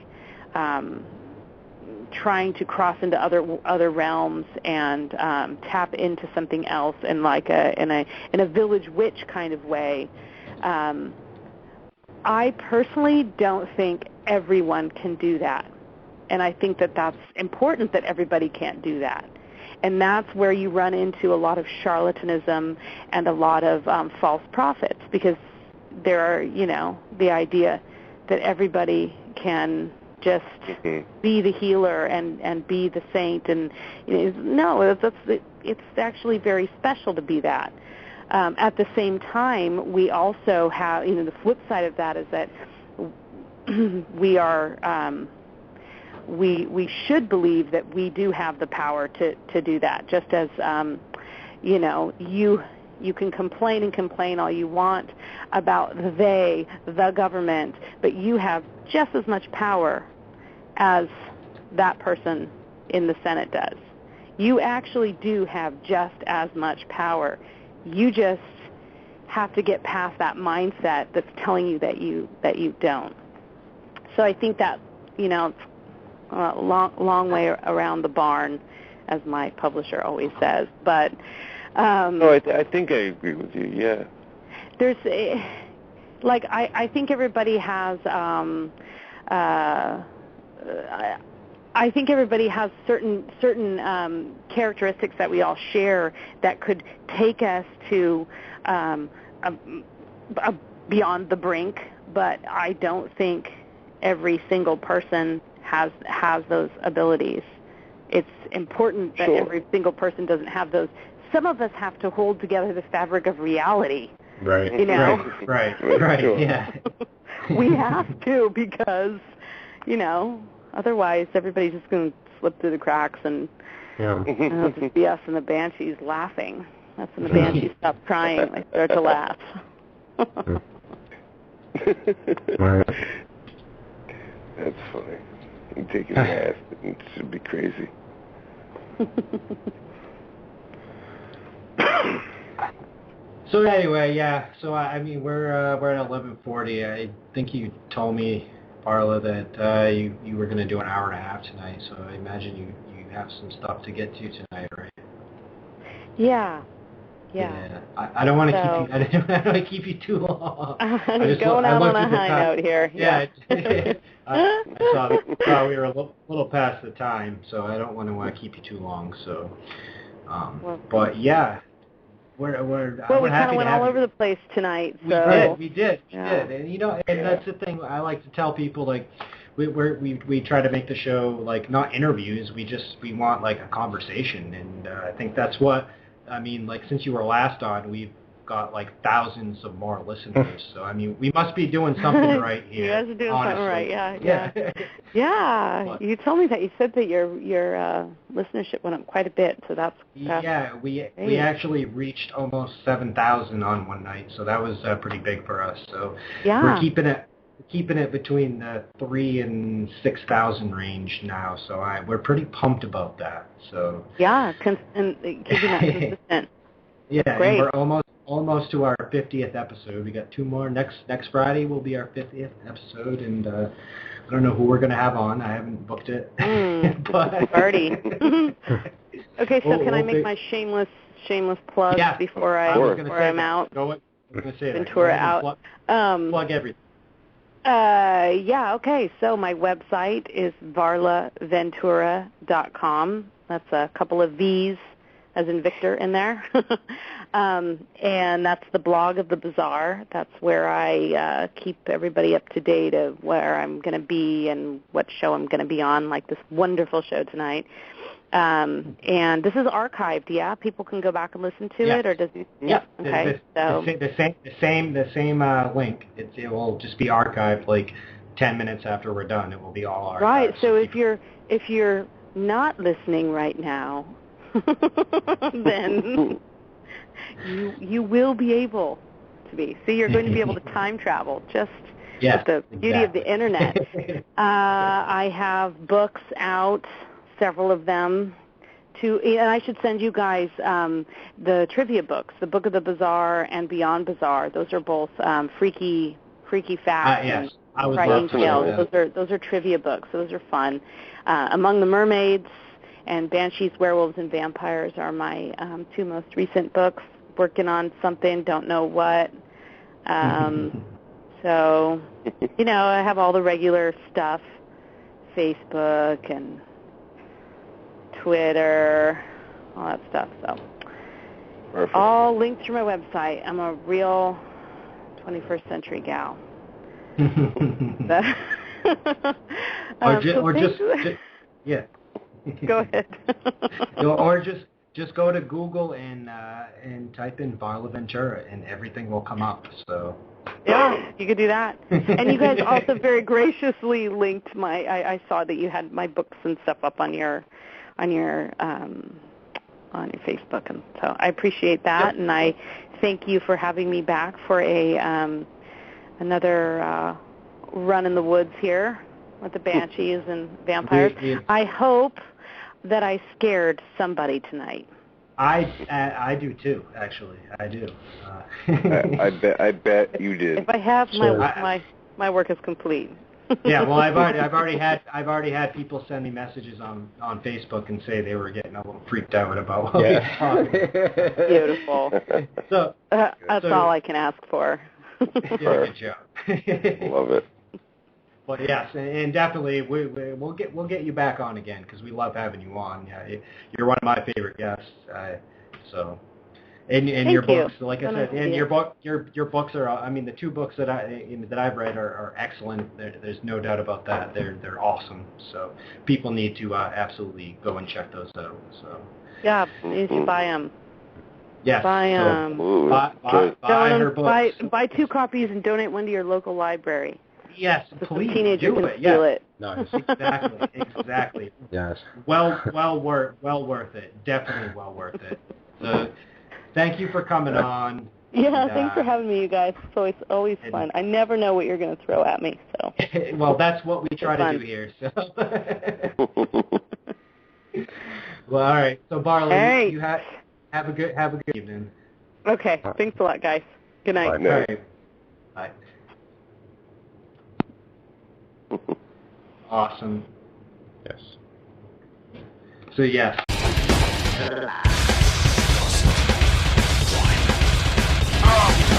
Speaker 2: trying to cross into other realms and tap into something else in like in a village witch kind of way. I personally don't think everyone can do that, and I think that that's important that everybody can't do that. And that's where you run into a lot of charlatanism and a lot of false prophets, because there are, the idea that everybody can just be the healer and be the saint. And no, it's actually very special to be that. At the same time, we also have, the flip side of that is that we are... We should believe that we do have the power to do that. Just as you can complain all you want about the government, but you have just as much power as that person in the Senate does. You actually do have just as much power. You just have to get past that mindset that's telling you that you don't. So I think that it's long way around the barn, as my publisher always says. But
Speaker 5: no, I think I agree with you. Yeah.
Speaker 2: There's I think everybody has. I think everybody has certain characteristics that we all share that could take us to beyond the brink. But I don't think every single person has those abilities. It's important that every single person doesn't have those. Some of us have to hold together the fabric of reality.
Speaker 3: Right.
Speaker 4: Right.
Speaker 5: Sure.
Speaker 4: Yeah.
Speaker 2: We have to, because otherwise everybody's just going to slip through the cracks, and it'll just be us and the Banshees laughing. That's when the Banshees stop crying. They start to laugh.
Speaker 5: That's funny. You take his ass. It should be crazy.
Speaker 4: So anyway, yeah. So I mean, we're at 11:40. I think you told me, Varla, that you were going to do an hour and a half tonight. So I imagine you have some stuff to get to tonight, right?
Speaker 2: Yeah.
Speaker 4: I don't want to keep you. I don't want to keep you too long.
Speaker 2: Going out on a high note here.
Speaker 4: Yeah. I saw we were a little past the time, so I don't want to keep you too long. So, but yeah, we're
Speaker 2: we kind of went all over the place tonight.
Speaker 4: So. We did, and and that's the thing I like to tell people, like. We try to make the show like not interviews. We want like a conversation, and I think that's what. I mean, like, since you were last on, we've got like thousands of more listeners. So I mean, we must be doing something right here.
Speaker 2: You guys are doing
Speaker 4: honestly.
Speaker 2: something right. Yeah. You told me that. You said that your listenership went up quite a bit. So that's
Speaker 4: yeah. We actually reached almost 7,000 on one night. So that was pretty big for us. So we're keeping it between the 3,000 and 6,000 range now. So we're pretty pumped about that. So
Speaker 2: and keeping that consistent.
Speaker 4: Yeah, great. And we're almost to our 50th episode. We got 2 more. Next Friday will be our 50th episode, and I don't know who we're going to have on. I haven't booked it. But
Speaker 2: party. Okay, so can I make my shameless plug before I'm out?
Speaker 4: Go ahead. I'm going to say
Speaker 2: Ventura out.
Speaker 4: Plug everything.
Speaker 2: Okay. So my website is varlaventura.com. That's a couple of V's, as in Victor, in there. And that's the blog of the Bazaar. That's where I keep everybody up to date of where I'm going to be and what show I'm going to be on, like this wonderful show tonight. And this is archived, yeah? People can go back and listen to it, or does it?
Speaker 4: Yeah.
Speaker 2: Okay.
Speaker 4: The same link. It will just be archived like 10 minutes after we're done. It will be all archived.
Speaker 2: Right. So if you're not listening right now, then you will be able to be. See, you're going to be able to time travel just with the beauty of the internet. I have books out, several of them. And I should send you guys the trivia books, the Book of the Bizarre and Beyond Bizarre. Those are both freaky facts
Speaker 4: yes.
Speaker 2: and frightening tales. Those are trivia books. Those are fun. Among the Mermaids and Banshees, Werewolves, and Vampires are my two most recent books. Working on something, don't know what. So, I have all the regular stuff, Facebook and Twitter, all that stuff. So, perfect. All linked through my website. I'm a real 21st century gal.
Speaker 4: Yeah.
Speaker 2: Go ahead.
Speaker 4: Or just go to Google and type in Varla Ventura, and everything will come up. So.
Speaker 2: Yeah, you could do that. And you guys also very graciously linked I saw that you had my books and stuff up on your Facebook, and so I appreciate that, and I thank you for having me back for another run in the woods here with the Banshees and Vampires. I hope that I scared somebody tonight.
Speaker 4: I do too, actually. I do.
Speaker 5: I bet you did.
Speaker 2: If I have, my work is complete.
Speaker 4: Yeah, well, I've already had people send me messages on Facebook and say they were getting a little freaked out about what we were talking.
Speaker 2: Beautiful.
Speaker 4: So
Speaker 2: that's all I can ask for.
Speaker 4: Good job.
Speaker 5: Love it.
Speaker 4: Well, yes, and definitely we'll get you back on again because we love having you on. Yeah, you're one of my favorite guests. And your books, like I said, and your books are. I mean, the two books that I've read are excellent. There's no doubt about that. They're awesome. So people need to absolutely go and check those out. So
Speaker 2: yeah, you should buy them.
Speaker 4: Yes,
Speaker 2: buy them.
Speaker 4: Buy her books.
Speaker 2: Buy 2 copies and donate one to your local library.
Speaker 4: Yes, please
Speaker 2: teenager
Speaker 4: do
Speaker 2: can
Speaker 4: it.
Speaker 2: Steal it.
Speaker 3: Nice.
Speaker 4: Exactly.
Speaker 3: Yes.
Speaker 4: Well worth it. Definitely well worth it. So, thank you for coming on.
Speaker 2: Yeah, thanks for having me, you guys. It's always fun. I never know what you're going to throw at me. So.
Speaker 4: Well, that's what we try to do here. So. Well, all right. So, Varla, you have a good evening.
Speaker 2: Okay. Thanks a lot, guys. Good night.
Speaker 5: Bye.
Speaker 4: All right. Bye. Awesome.
Speaker 3: Yes.
Speaker 4: So yes.
Speaker 1: Oh.